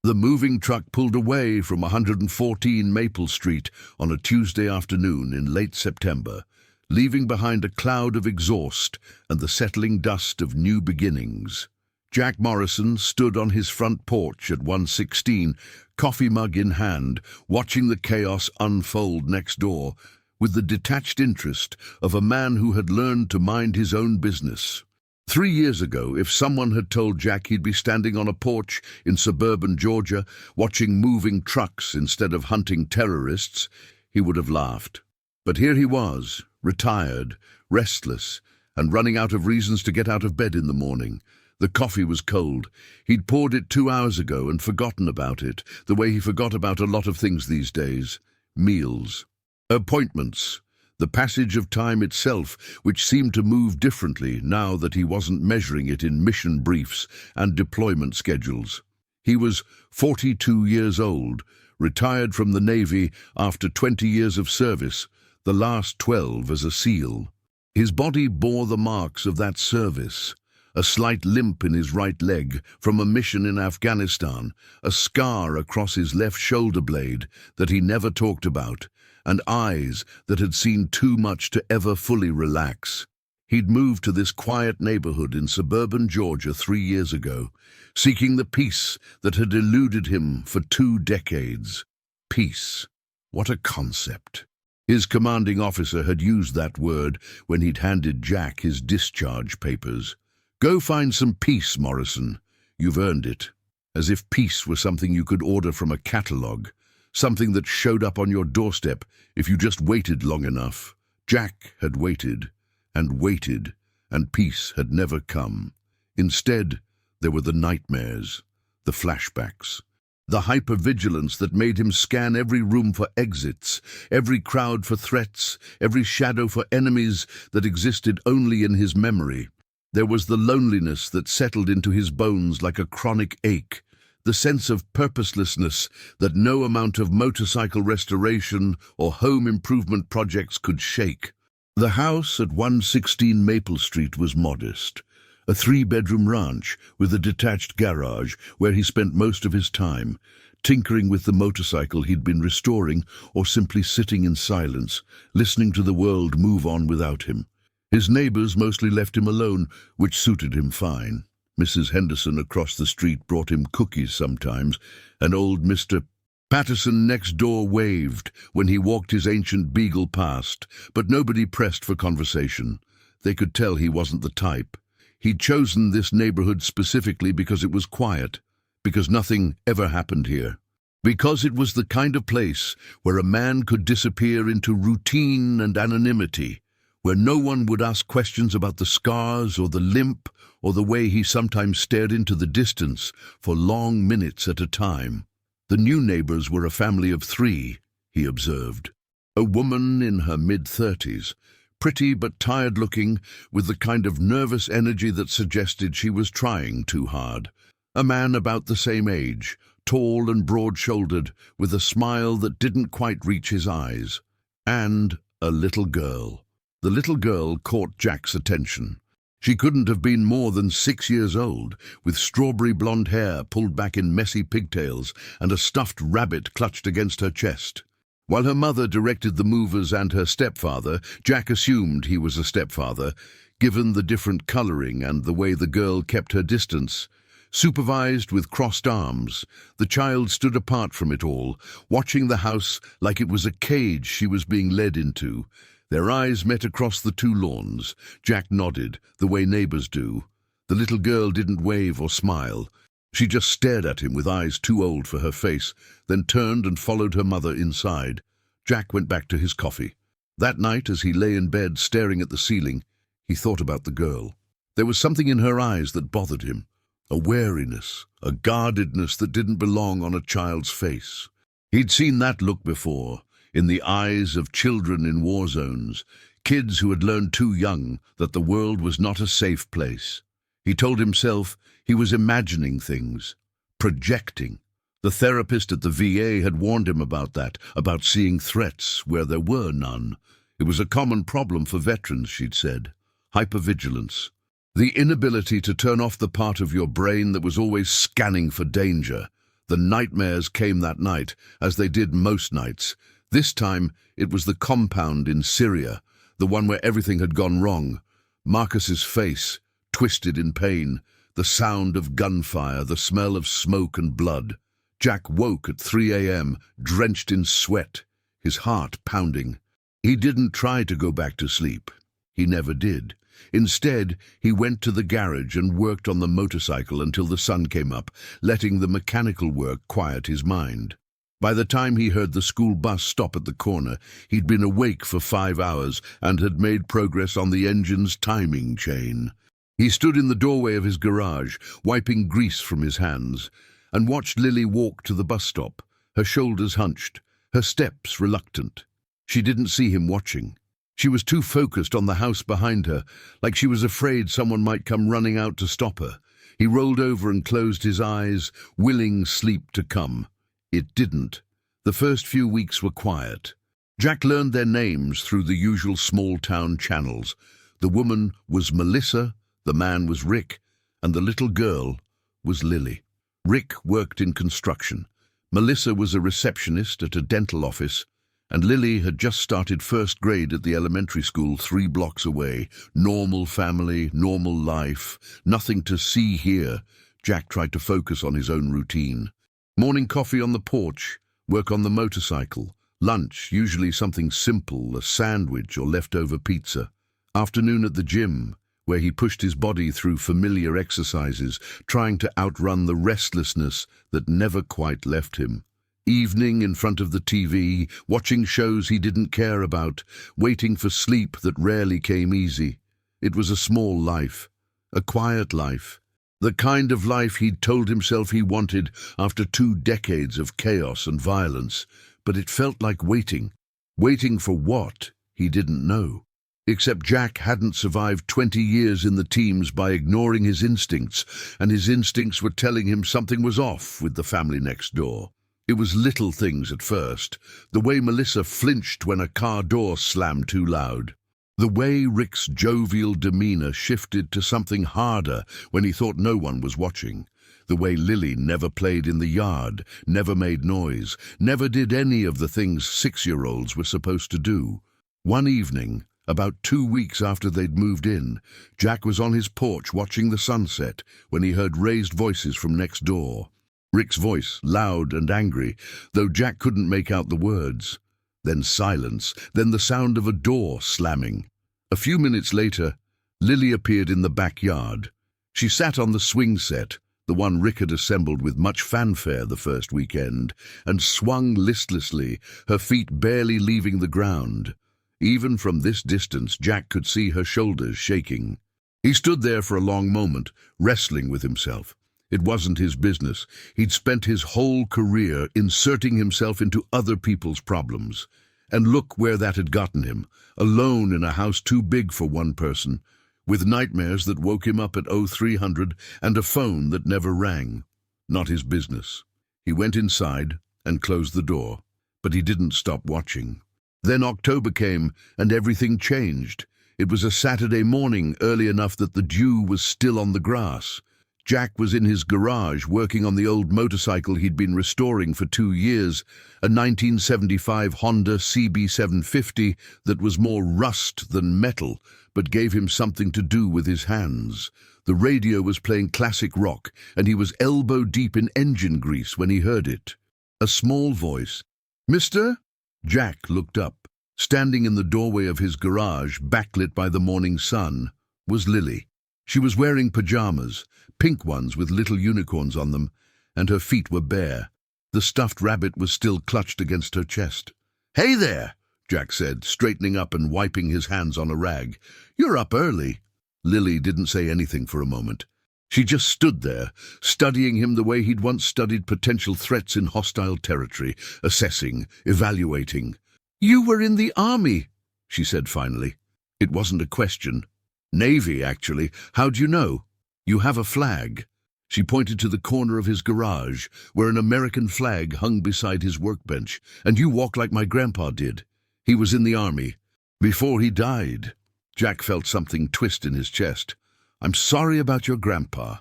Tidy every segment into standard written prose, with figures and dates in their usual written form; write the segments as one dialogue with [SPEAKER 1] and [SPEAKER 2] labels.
[SPEAKER 1] The moving truck pulled away from 114 Maple Street on a Tuesday afternoon in late September, leaving behind a cloud of exhaust and the settling dust of new beginnings. Jack Morrison stood on his front porch at 116, coffee mug in hand, watching the chaos unfold next door, with the detached interest of a man who had learned to mind his own business. 3 years ago, if someone had told Jack he'd be standing on a porch in suburban Georgia, watching moving trucks instead of hunting terrorists, he would have laughed. But here he was, retired, restless, and running out of reasons to get out of bed in the morning. The coffee was cold. He'd poured it 2 hours ago and forgotten about it, the way he forgot about a lot of things these days. Meals. Appointments. The passage of time itself, which seemed to move differently now that he wasn't measuring it in mission briefs and deployment schedules. He was 42 years old, retired from the Navy after 20 years of service, the last 12 as a SEAL. His body bore the marks of that service. A slight limp in his right leg from a mission in Afghanistan, a scar across his left shoulder blade that he never talked about, and eyes that had seen too much to ever fully relax. He'd moved to this quiet neighborhood in suburban Georgia 3 years ago, seeking the peace that had eluded him for 2 decades. Peace. What a concept. His commanding officer had used that word when he'd handed Jack his discharge papers. "Go find some peace, Morrison. You've earned it." As if peace were something you could order from a catalogue, something that showed up on your doorstep if you just waited long enough. Jack had waited, and peace had never come. Instead, there were the nightmares, the flashbacks, the hypervigilance that made him scan every room for exits, every crowd for threats, every shadow for enemies that existed only in his memory. There was the loneliness that settled into his bones like a chronic ache, the sense of purposelessness that no amount of motorcycle restoration or home improvement projects could shake. The house at 116 Maple Street was modest, a 3-bedroom ranch with a detached garage where he spent most of his time, tinkering with the motorcycle he'd been restoring or simply sitting in silence, listening to the world move on without him. His neighbors mostly left him alone, which suited him fine. Mrs. Henderson across the street brought him cookies sometimes, and old Mr. Patterson next door waved when he walked his ancient beagle past, but nobody pressed for conversation. They could tell he wasn't the type. He'd chosen this neighborhood specifically because it was quiet, because nothing ever happened here, because it was the kind of place where a man could disappear into routine and anonymity, where no one would ask questions about the scars or the limp or the way he sometimes stared into the distance for long minutes at a time. The new neighbors were a family of 3, he observed. A woman in her mid-30s, pretty but tired-looking, with the kind of nervous energy that suggested she was trying too hard. A man about the same age, tall and broad-shouldered, with a smile that didn't quite reach his eyes. And a little girl. The little girl caught Jack's attention. She couldn't have been more than 6 years old, with strawberry blonde hair pulled back in messy pigtails and a stuffed rabbit clutched against her chest. While her mother directed the movers and her stepfather, Jack assumed he was a stepfather, given the different coloring and the way the girl kept her distance. Supervised with crossed arms, the child stood apart from it all, watching the house like it was a cage she was being led into. Their eyes met across the 2 lawns. Jack nodded, the way neighbors do. The little girl didn't wave or smile. She just stared at him with eyes too old for her face, then turned and followed her mother inside. Jack went back to his coffee. That night, as he lay in bed staring at the ceiling, he thought about the girl. There was something in her eyes that bothered him, a wariness, a guardedness that didn't belong on a child's face. He'd seen that look before, in the eyes of children in war zones, kids who had learned too young that the world was not a safe place. He told himself he was imagining things, projecting. The therapist at the VA had warned him about that, about seeing threats where there were none. It was a common problem for veterans, she'd said. Hypervigilance. The inability to turn off the part of your brain that was always scanning for danger. The nightmares came that night, as they did most nights. This time, it was the compound in Syria, the one where everything had gone wrong. Marcus's face, twisted in pain, the sound of gunfire, the smell of smoke and blood. Jack woke at 3 a.m., drenched in sweat, his heart pounding. He didn't try to go back to sleep. He never did. Instead, he went to the garage and worked on the motorcycle until the sun came up, letting the mechanical work quiet his mind. By the time he heard the school bus stop at the corner, he'd been awake for 5 hours and had made progress on the engine's timing chain. He stood in the doorway of his garage, wiping grease from his hands, and watched Lily walk to the bus stop, her shoulders hunched, her steps reluctant. She didn't see him watching. She was too focused on the house behind her, like she was afraid someone might come running out to stop her. He rolled over and closed his eyes, willing sleep to come. It didn't. The first few weeks were quiet. Jack learned their names through the usual small-town channels. The woman was Melissa, the man was Rick, and the little girl was Lily. Rick worked in construction. Melissa was a receptionist at a dental office, and Lily had just started first grade at the elementary school 3 blocks away. Normal family, normal life, nothing to see here. Jack tried to focus on his own routine. Morning coffee on the porch, work on the motorcycle, lunch, usually something simple, a sandwich or leftover pizza. Afternoon at the gym, where he pushed his body through familiar exercises, trying to outrun the restlessness that never quite left him. Evening in front of the TV, watching shows he didn't care about, waiting for sleep that rarely came easy. It was a small life, a quiet life, the kind of life he'd told himself he wanted after 2 decades of chaos and violence, but it felt like waiting. Waiting for what? He didn't know. Except Jack hadn't survived 20 years in the teams by ignoring his instincts, and his instincts were telling him something was off with the family next door. It was little things at first, the way Melissa flinched when a car door slammed too loud. The way Rick's jovial demeanor shifted to something harder when he thought no one was watching. The way Lily never played in the yard, never made noise, never did any of the things 6-year-olds were supposed to do. One evening, about 2 weeks after they'd moved in, Jack was on his porch watching the sunset when he heard raised voices from next door. Rick's voice, loud and angry, though Jack couldn't make out the words. Then silence, then the sound of a door slamming. A few minutes later, Lily appeared in the backyard. She sat on the swing set, the one Rick had assembled with much fanfare the first weekend, and swung listlessly, her feet barely leaving the ground. Even from this distance, Jack could see her shoulders shaking. He stood there for a long moment, wrestling with himself. It wasn't his business. He'd spent his whole career inserting himself into other people's problems. And look where that had gotten him, alone in a house too big for one person, with nightmares that woke him up at 0300 and a phone that never rang. Not his business. He went inside and closed the door, but he didn't stop watching. Then October came and everything changed. It was a Saturday morning, early enough that the dew was still on the grass. Jack was in his garage working on the old motorcycle he'd been restoring for 2 years, a 1975 Honda CB750 that was more rust than metal, but gave him something to do with his hands. The radio was playing classic rock, and he was elbow-deep in engine grease when he heard it. A small voice. "Mister?" Jack looked up. Standing in the doorway of his garage, backlit by the morning sun, was Lily. She was wearing pajamas, pink ones with little unicorns on them, and her feet were bare. The stuffed rabbit was still clutched against her chest. "Hey there," Jack said, straightening up and wiping his hands on a rag. "You're up early." Lily didn't say anything for a moment. She just stood there, studying him the way he'd once studied potential threats in hostile territory, assessing, evaluating. "You were in the army," she said finally. It wasn't a question. "Navy, actually. How'd you know?" "You have a flag." She pointed to the corner of his garage, where an American flag hung beside his workbench. "And you walk like my grandpa did. He was in the army. Before he died." Jack felt something twist in his chest. "I'm sorry about your grandpa."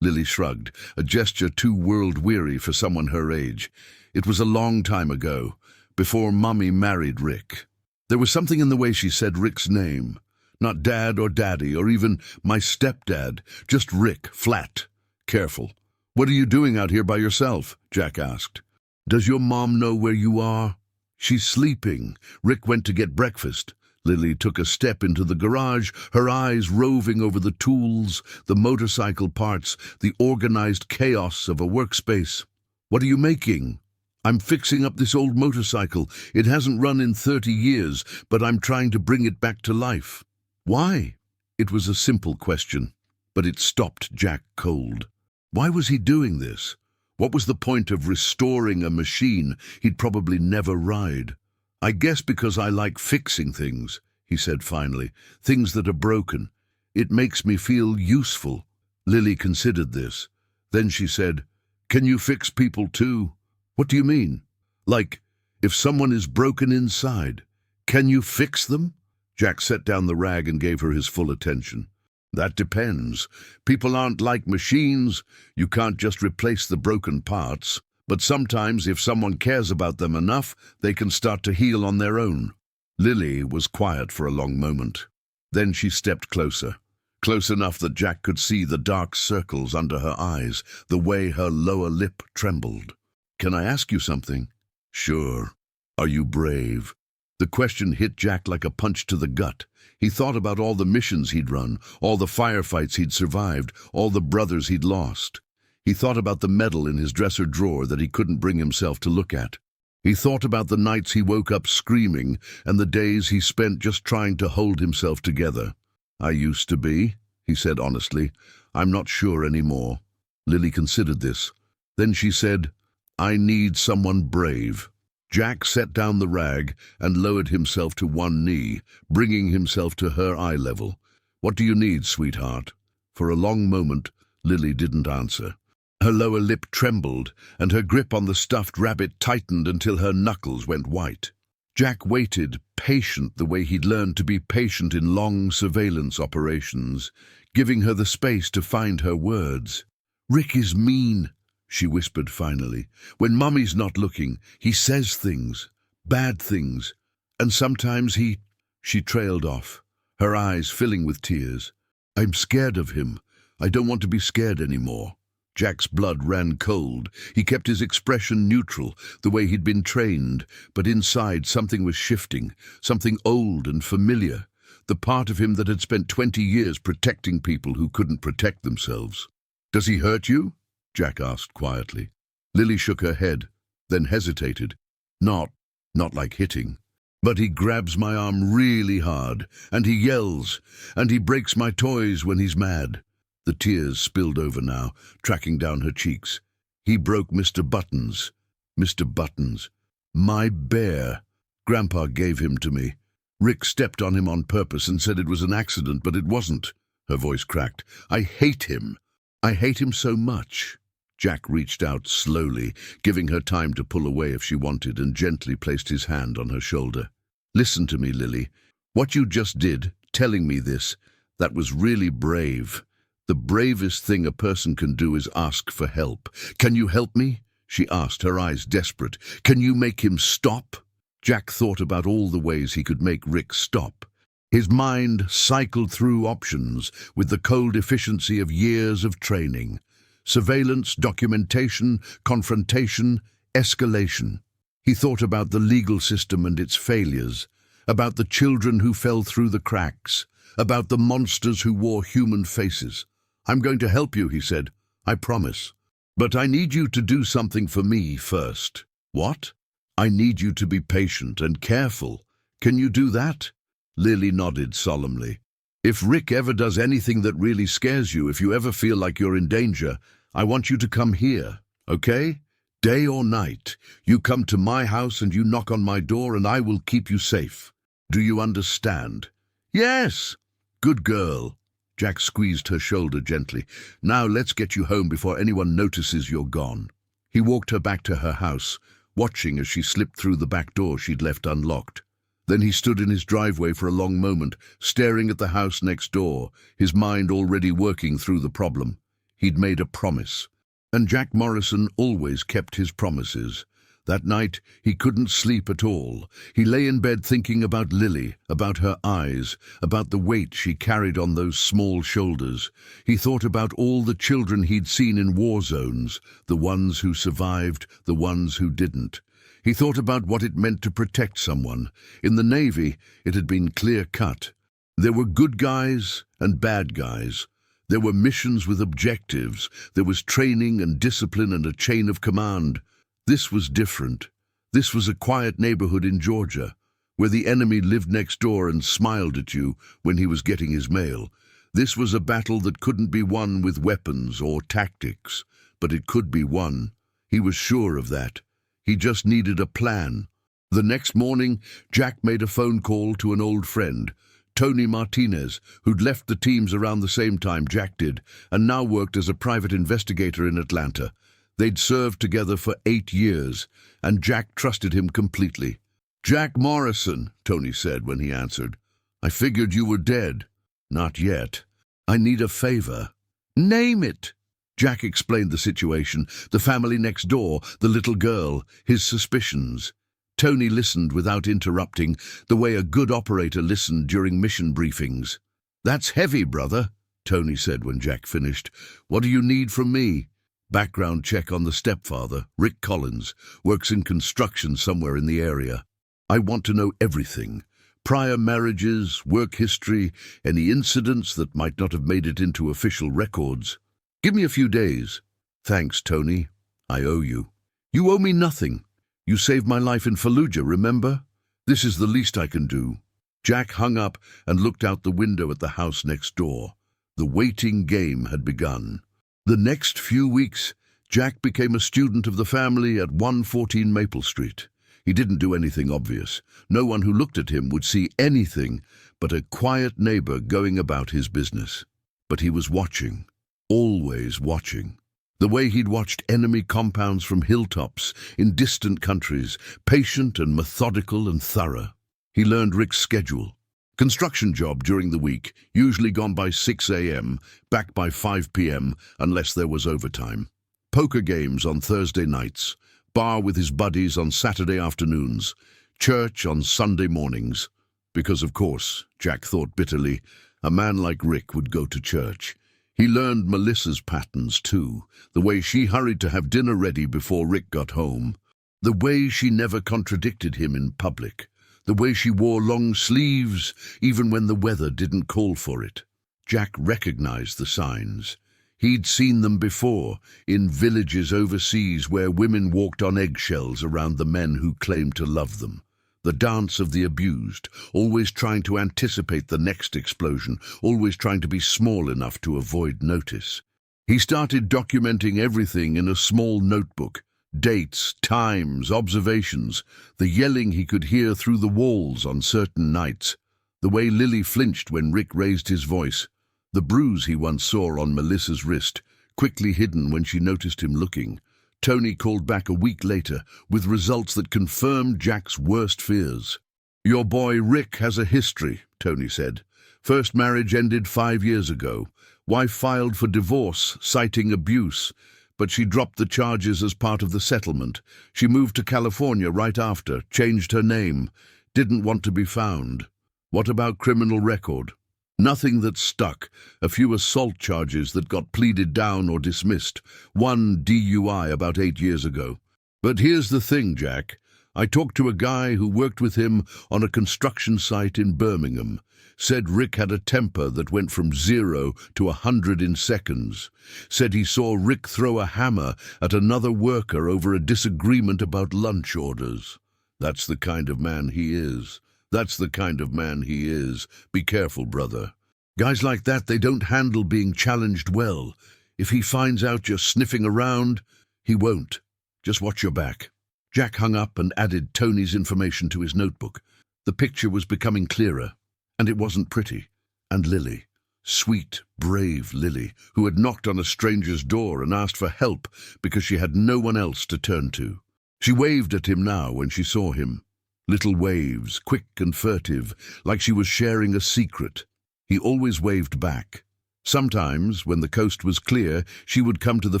[SPEAKER 1] Lily shrugged, a gesture too world-weary for someone her age. It was a long time ago, before Mummy married Rick. There was something in the way she said Rick's name. Not Dad or Daddy or even my stepdad, just Rick, flat. Careful. "What are you doing out here by yourself?" Jack asked. "Does your mom know where you are?" "She's sleeping. Rick went to get breakfast." Lily took a step into the garage, her eyes roving over the tools, the motorcycle parts, the organized chaos of a workspace. "What are you making?" "I'm fixing up this old motorcycle. It hasn't run in 30 years, but I'm trying to bring it back to life." "Why?" It was a simple question, but it stopped Jack cold. Why was he doing this? What was the point of restoring a machine he'd probably never ride? "I guess because I like fixing things," he said finally, "things that are broken. It makes me feel useful." Lily considered this. Then she said, "Can you fix people too?" "What do you mean?" "Like, if someone is broken inside, can you fix them?" Jack set down the rag and gave her his full attention. "That depends. People aren't like machines. You can't just replace the broken parts. But sometimes, if someone cares about them enough, they can start to heal on their own." Lily was quiet for a long moment. Then she stepped closer. Close enough that Jack could see the dark circles under her eyes, the way her lower lip trembled. "Can I ask you something?" "Sure. Are you brave?" The question hit Jack like a punch to the gut. He thought about all the missions he'd run, all the firefights he'd survived, all the brothers he'd lost. He thought about the medal in his dresser drawer that he couldn't bring himself to look at. He thought about the nights he woke up screaming and the days he spent just trying to hold himself together. "I used to be," he said honestly. "I'm not sure anymore." Lily considered this. Then she said, "I need someone brave." Jack set down the rag and lowered himself to one knee, bringing himself to her eye level. "What do you need, sweetheart?" For a long moment, Lily didn't answer. Her lower lip trembled, and her grip on the stuffed rabbit tightened until her knuckles went white. Jack waited, patient the way he'd learned to be patient in long surveillance operations, giving her the space to find her words. "Rick is mean," she whispered finally. "When Mummy's not looking, he says things, bad things, and sometimes he—" She trailed off, her eyes filling with tears. "I'm scared of him. I don't want to be scared anymore." Jack's blood ran cold. He kept his expression neutral, the way he'd been trained, but inside something was shifting, something old and familiar, the part of him that had spent 20 years protecting people who couldn't protect themselves. "Does he hurt you?" Jack asked quietly. Lily shook her head, then hesitated. Not like hitting. But he grabs my arm really hard, and he yells, and he breaks my toys when he's mad." The tears spilled over now, tracking down her cheeks. "He broke Mr. Buttons. Mr. Buttons. My bear. Grandpa gave him to me. Rick stepped on him on purpose and said it was an accident, but it wasn't." Her voice cracked. "I hate him. I hate him so much." Jack reached out slowly, giving her time to pull away if she wanted, and gently placed his hand on her shoulder. "Listen to me, Lily. What you just did, telling me this, that was really brave. The bravest thing a person can do is ask for help. Can you help me?" she asked, her eyes desperate. "Can you make him stop?" Jack thought about all the ways he could make Rick stop. His mind cycled through options with the cold efficiency of years of training. Surveillance, documentation, confrontation, escalation. He thought about the legal system and its failures, about the children who fell through the cracks, about the monsters who wore human faces. "I'm going to help you," he said. "I promise. But I need you to do something for me first." "What?" "I need you to be patient and careful. Can you do that?" Lily nodded solemnly. "If Rick ever does anything that really scares you, if you ever feel like you're in danger, I want you to come here, okay? Day or night, you come to my house and you knock on my door and I will keep you safe. Do you understand?" "Yes." "Good girl." Jack squeezed her shoulder gently. "Now let's get you home before anyone notices you're gone." He walked her back to her house, watching as she slipped through the back door she'd left unlocked. Then he stood in his driveway for a long moment, staring at the house next door, his mind already working through the problem. He'd made a promise. And Jack Morrison always kept his promises. That night, he couldn't sleep at all. He lay in bed thinking about Lily, about her eyes, about the weight she carried on those small shoulders. He thought about all the children he'd seen in war zones, the ones who survived, the ones who didn't. He thought about what it meant to protect someone. In the Navy, it had been clear-cut. There were good guys and bad guys. There were missions with objectives. There was training and discipline and a chain of command. This was different. This was a quiet neighborhood in Georgia, where the enemy lived next door and smiled at you when he was getting his mail. This was a battle that couldn't be won with weapons or tactics, but it could be won. He was sure of that. He just needed a plan. The next morning, Jack made a phone call to an old friend, Tony Martinez, who'd left the teams around the same time Jack did, and now worked as a private investigator in Atlanta. They'd served together for 8 years, and Jack trusted him completely. "Jack Morrison," Tony said when he answered. "I figured you were dead." "Not yet. I need a favor." "Name it." Jack explained the situation, the family next door, the little girl, his suspicions. Tony listened without interrupting, the way a good operator listened during mission briefings. "That's heavy, brother," Tony said when Jack finished. "What do you need from me?" "Background check on the stepfather, Rick Collins, works in construction somewhere in the area. I want to know everything. Prior marriages, work history, any incidents that might not have made it into official records. Give me a few days." "Thanks, Tony. I owe you." "You owe me nothing. You saved my life in Fallujah, remember? This is the least I can do." Jack hung up and looked out the window at the house next door. The waiting game had begun. The next few weeks, Jack became a student of the family at 114 Maple Street. He didn't do anything obvious. No one who looked at him would see anything but a quiet neighbor going about his business. But he was watching, always watching. The way he'd watched enemy compounds from hilltops in distant countries, patient and methodical and thorough. He learned Rick's schedule. Construction job during the week, usually gone by 6 a.m., back by 5 p.m., unless there was overtime. Poker games on Thursday nights, bar with his buddies on Saturday afternoons, church on Sunday mornings. Because, of course, Jack thought bitterly, a man like Rick would go to church. He learned Melissa's patterns, too, the way she hurried to have dinner ready before Rick got home, the way she never contradicted him in public, the way she wore long sleeves even when the weather didn't call for it. Jack recognized the signs. He'd seen them before, in villages overseas where women walked on eggshells around the men who claimed to love them. The dance of the abused, always trying to anticipate the next explosion, always trying to be small enough to avoid notice. He started documenting everything in a small notebook. Dates, times, observations, the yelling he could hear through the walls on certain nights, the way Lily flinched when Rick raised his voice, the bruise he once saw on Melissa's wrist, quickly hidden when she noticed him looking. Tony called back a week later with results that confirmed Jack's worst fears. "Your boy Rick has a history," Tony said. "First marriage ended 5 years ago. Wife filed for divorce, citing abuse. But she dropped the charges as part of the settlement. She moved to California right after, changed her name, didn't want to be found." "What about criminal record?" "Nothing that stuck. A few assault charges that got pleaded down or dismissed. One DUI about 8 years ago. But here's the thing, Jack. I talked to a guy who worked with him on a construction site in Birmingham. Said Rick had a temper that went from 0 to 100 in seconds. Said he saw Rick throw a hammer at another worker over a disagreement about lunch orders. That's the kind of man he is. That's the kind of man he is. Be careful, brother. Guys like that, they don't handle being challenged well. If he finds out you're sniffing around, he won't. Just watch your back." Jack hung up and added Tony's information to his notebook. The picture was becoming clearer. And it wasn't pretty. And Lily, sweet, brave Lily, who had knocked on a stranger's door and asked for help because she had no one else to turn to. She waved at him now when she saw him. Little waves, quick and furtive, like she was sharing a secret. He always waved back. Sometimes, when the coast was clear, she would come to the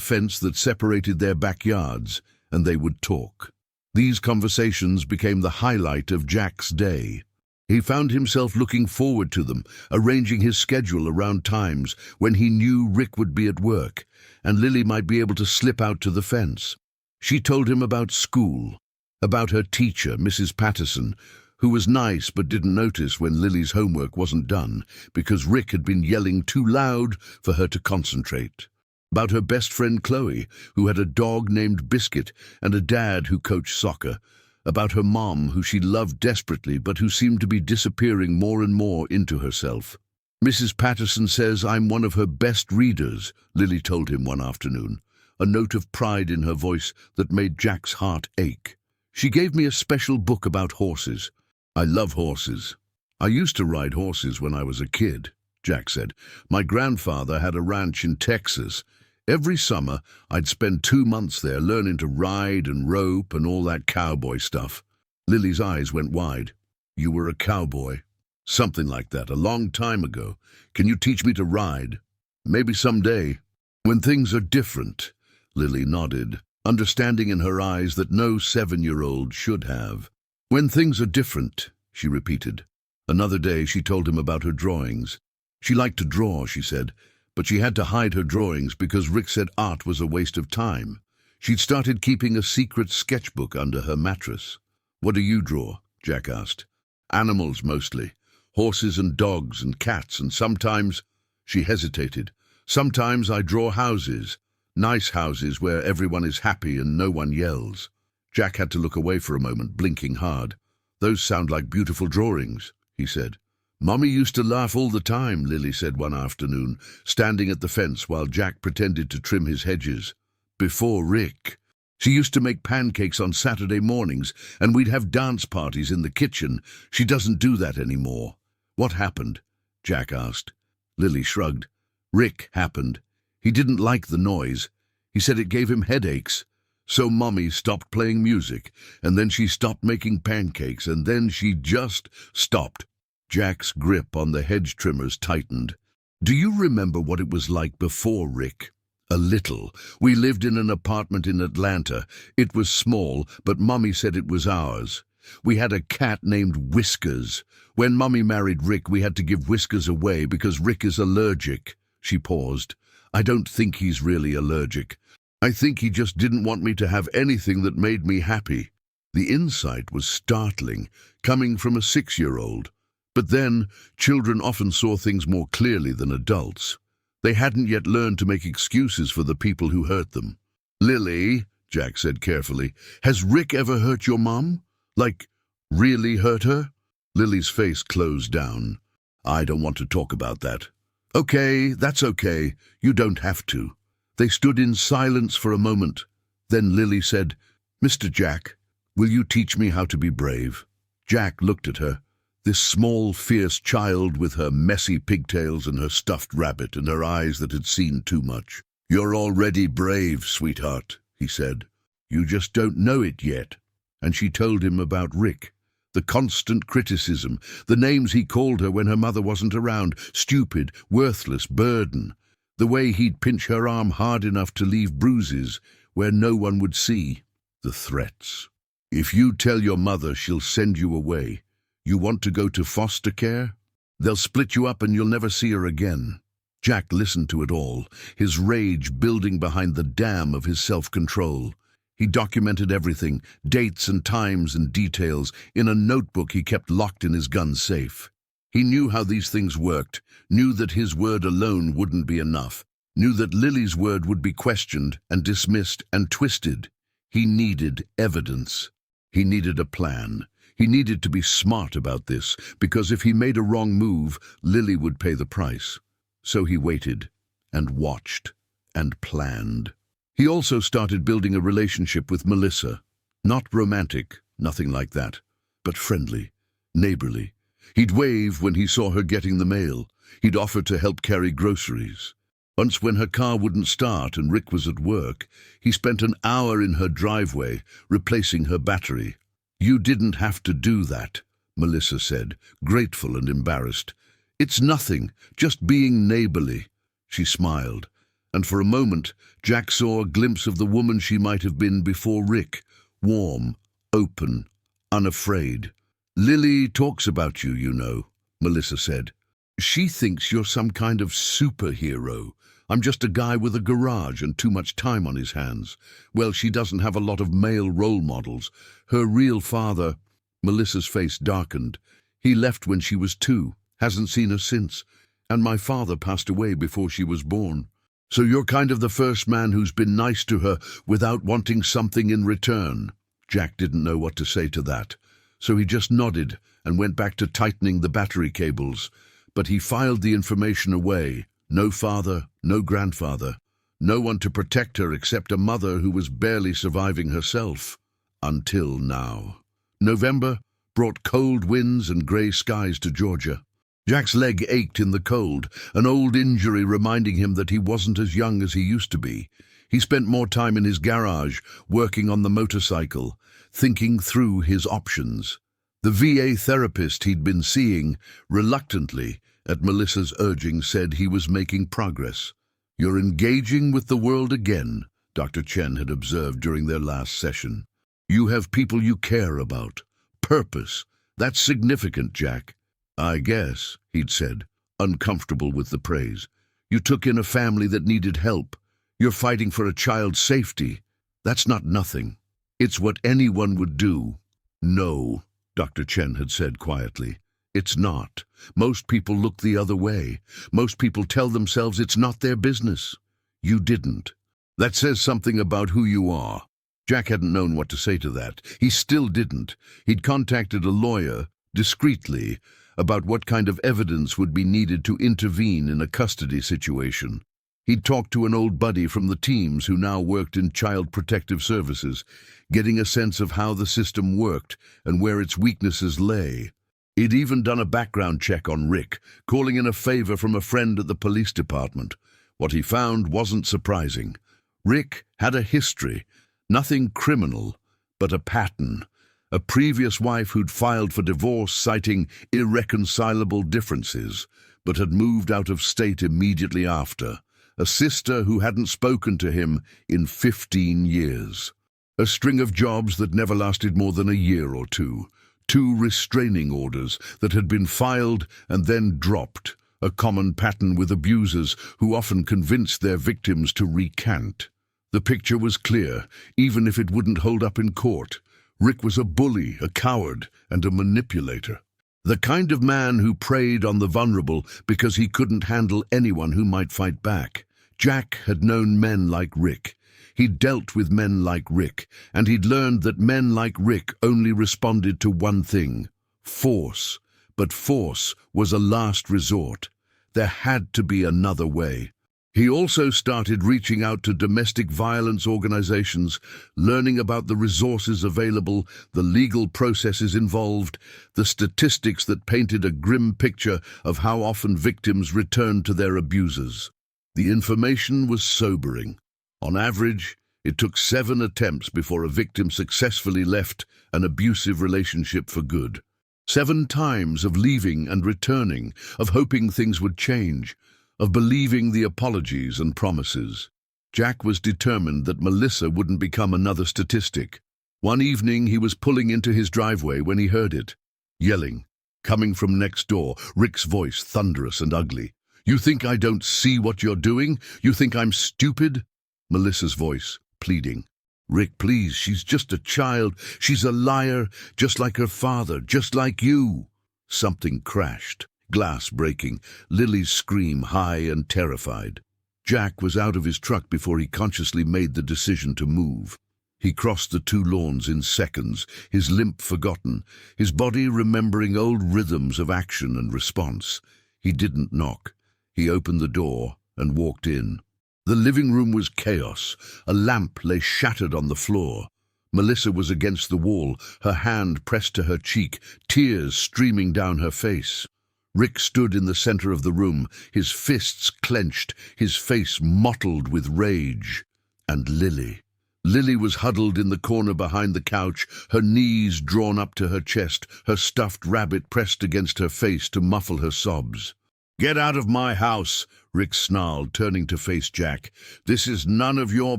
[SPEAKER 1] fence that separated their backyards, and they would talk. These conversations became the highlight of Jack's day. He found himself looking forward to them, arranging his schedule around times when he knew Rick would be at work, and Lily might be able to slip out to the fence. She told him about school, about her teacher, Mrs. Patterson, who was nice but didn't notice when Lily's homework wasn't done because Rick had been yelling too loud for her to concentrate. About her best friend Chloe, who had a dog named Biscuit and a dad who coached soccer. About her mom, who she loved desperately but who seemed to be disappearing more and more into herself. "Mrs. Patterson says I'm one of her best readers," Lily told him one afternoon, a note of pride in her voice that made Jack's heart ache. "She gave me a special book about horses. I love horses. I used to ride horses when I was a kid," Jack said. "My grandfather had a ranch in Texas. Every summer, I'd spend 2 months there learning to ride and rope and all that cowboy stuff." Lily's eyes went wide. "You were a cowboy?" "Something like that, a long time ago. Can you teach me to ride?" "Maybe someday." "When things are different," Lily nodded, understanding in her eyes that no 7-year-old should have. "When things are different," she repeated. Another day she told him about her drawings. She liked to draw, she said, but she had to hide her drawings because Rick said art was a waste of time. She'd started keeping a secret sketchbook under her mattress. "What do you draw?" Jack asked. "Animals, mostly. Horses and dogs and cats, and sometimes—" She hesitated. "Sometimes I draw houses. Nice houses where everyone is happy and no one yells." Jack had to look away for a moment, blinking hard. "Those sound like beautiful drawings," he said. "Mommy used to laugh all the time," Lily said one afternoon, standing at the fence while Jack pretended to trim his hedges. "Before Rick. She used to make pancakes on Saturday mornings, and we'd have dance parties in the kitchen. She doesn't do that anymore." "What happened?" Jack asked. Lily shrugged. "Rick happened. He didn't like the noise. He said it gave him headaches. So Mommy stopped playing music, and then she stopped making pancakes, and then she just stopped." Jack's grip on the hedge trimmers tightened. "Do you remember what it was like before Rick?" "A little. We lived in an apartment in Atlanta. It was small, but Mommy said it was ours. We had a cat named Whiskers. When Mommy married Rick, we had to give Whiskers away because Rick is allergic." She paused. "I don't think he's really allergic. I think he just didn't want me to have anything that made me happy." The insight was startling, coming from a 6-year-old. But then, children often saw things more clearly than adults. They hadn't yet learned to make excuses for the people who hurt them. "Lily," Jack said carefully, "has Rick ever hurt your mom? Like, really hurt her?" Lily's face closed down. "I don't want to talk about that." "Okay, that's okay. You don't have to." They stood in silence for a moment. Then Lily said, "Mr. Jack, will you teach me how to be brave?" Jack looked at her. This small, fierce child with her messy pigtails and her stuffed rabbit and her eyes that had seen too much. "You're already brave, sweetheart," he said. "You just don't know it yet." And she told him about Rick, the constant criticism, the names he called her when her mother wasn't around, stupid, worthless, burden, the way he'd pinch her arm hard enough to leave bruises where no one would see, the threats. "If you tell your mother, she'll send you away. You want to go to foster care? They'll split you up and you'll never see her again." Jack listened to it all, his rage building behind the dam of his self-control. He documented everything, dates and times and details, in a notebook he kept locked in his gun safe. He knew how these things worked, knew that his word alone wouldn't be enough, knew that Lily's word would be questioned and dismissed and twisted. He needed evidence. He needed a plan. He needed to be smart about this, because if he made a wrong move, Lily would pay the price. So he waited, and watched, and planned. He also started building a relationship with Melissa. Not romantic, nothing like that, but friendly, neighborly. He'd wave when he saw her getting the mail. He'd offer to help carry groceries. Once when her car wouldn't start and Rick was at work, he spent an hour in her driveway, replacing her battery. "You didn't have to do that," Melissa said, grateful and embarrassed. "It's nothing, just being neighborly." She smiled, and for a moment Jack saw a glimpse of the woman she might have been before Rick, warm, open, unafraid. "Lily talks about you, you know," Melissa said. "She thinks you're some kind of superhero. I'm just a guy with a garage and too much time on his hands. Well, she doesn't have a lot of male role models. Her real father—" Melissa's face darkened. "He left when she was 2, hasn't seen her since, and my father passed away before she was born. So you're kind of the first man who's been nice to her without wanting something in return." Jack didn't know what to say to that, so he just nodded and went back to tightening the battery cables. But he filed the information away. No father, no grandfather, no one to protect her except a mother who was barely surviving herself. Until now. November brought cold winds and grey skies to Georgia. Jack's leg ached in the cold, an old injury reminding him that he wasn't as young as he used to be. He spent more time in his garage, working on the motorcycle, thinking through his options. The VA therapist he'd been seeing, reluctantly, at Melissa's urging, said he was making progress. "You're engaging with the world again," Dr. Chen had observed during their last session. "You have people you care about. Purpose. That's significant, Jack." "I guess," he'd said, uncomfortable with the praise. "You took in a family that needed help. You're fighting for a child's safety. That's not nothing. It's what anyone would do." "No," Dr. Chen had said quietly. "It's not. Most people look the other way. Most people tell themselves it's not their business. You didn't. That says something about who you are." Jack hadn't known what to say to that. He still didn't. He'd contacted a lawyer, discreetly, about what kind of evidence would be needed to intervene in a custody situation. He'd talked to an old buddy from the teams who now worked in Child Protective Services, getting a sense of how the system worked and where its weaknesses lay. He'd even done a background check on Rick, calling in a favor from a friend at the police department. What he found wasn't surprising. Rick had a history, nothing criminal, but a pattern. A previous wife who'd filed for divorce citing irreconcilable differences, but had moved out of state immediately after. A sister who hadn't spoken to him in 15 years. A string of jobs that never lasted more than a year or two. 2 restraining orders that had been filed and then dropped, a common pattern with abusers who often convinced their victims to recant. The picture was clear, even if it wouldn't hold up in court. Rick was a bully, a coward, and a manipulator. The kind of man who preyed on the vulnerable because he couldn't handle anyone who might fight back. Jack had known men like Rick. He'd dealt with men like Rick, and he'd learned that men like Rick only responded to one thing: force. But force was a last resort. There had to be another way. He also started reaching out to domestic violence organizations, learning about the resources available, the legal processes involved, the statistics that painted a grim picture of how often victims returned to their abusers. The information was sobering. On average, it took 7 attempts before a victim successfully left an abusive relationship for good. 7 times of leaving and returning, of hoping things would change, of believing the apologies and promises. Jack was determined that Melissa wouldn't become another statistic. One evening he was pulling into his driveway when he heard it. Yelling. Coming from next door, Rick's voice thunderous and ugly. "You think I don't see what you're doing? You think I'm stupid?" Melissa's voice, pleading. "Rick, please, she's just a child. She's a liar, just like her father, just like you." Something crashed, glass breaking, Lily's scream high and terrified. Jack was out of his truck before he consciously made the decision to move. He crossed the 2 lawns in seconds, his limp forgotten, his body remembering old rhythms of action and response. He didn't knock. He opened the door and walked in. The living room was chaos. A lamp lay shattered on the floor. Melissa was against the wall, her hand pressed to her cheek, tears streaming down her face. Rick stood in the center of the room, his fists clenched, his face mottled with rage. And Lily. Lily was huddled in the corner behind the couch, her knees drawn up to her chest, her stuffed rabbit pressed against her face to muffle her sobs. "Get out of my house," Rick snarled, turning to face Jack. "This is none of your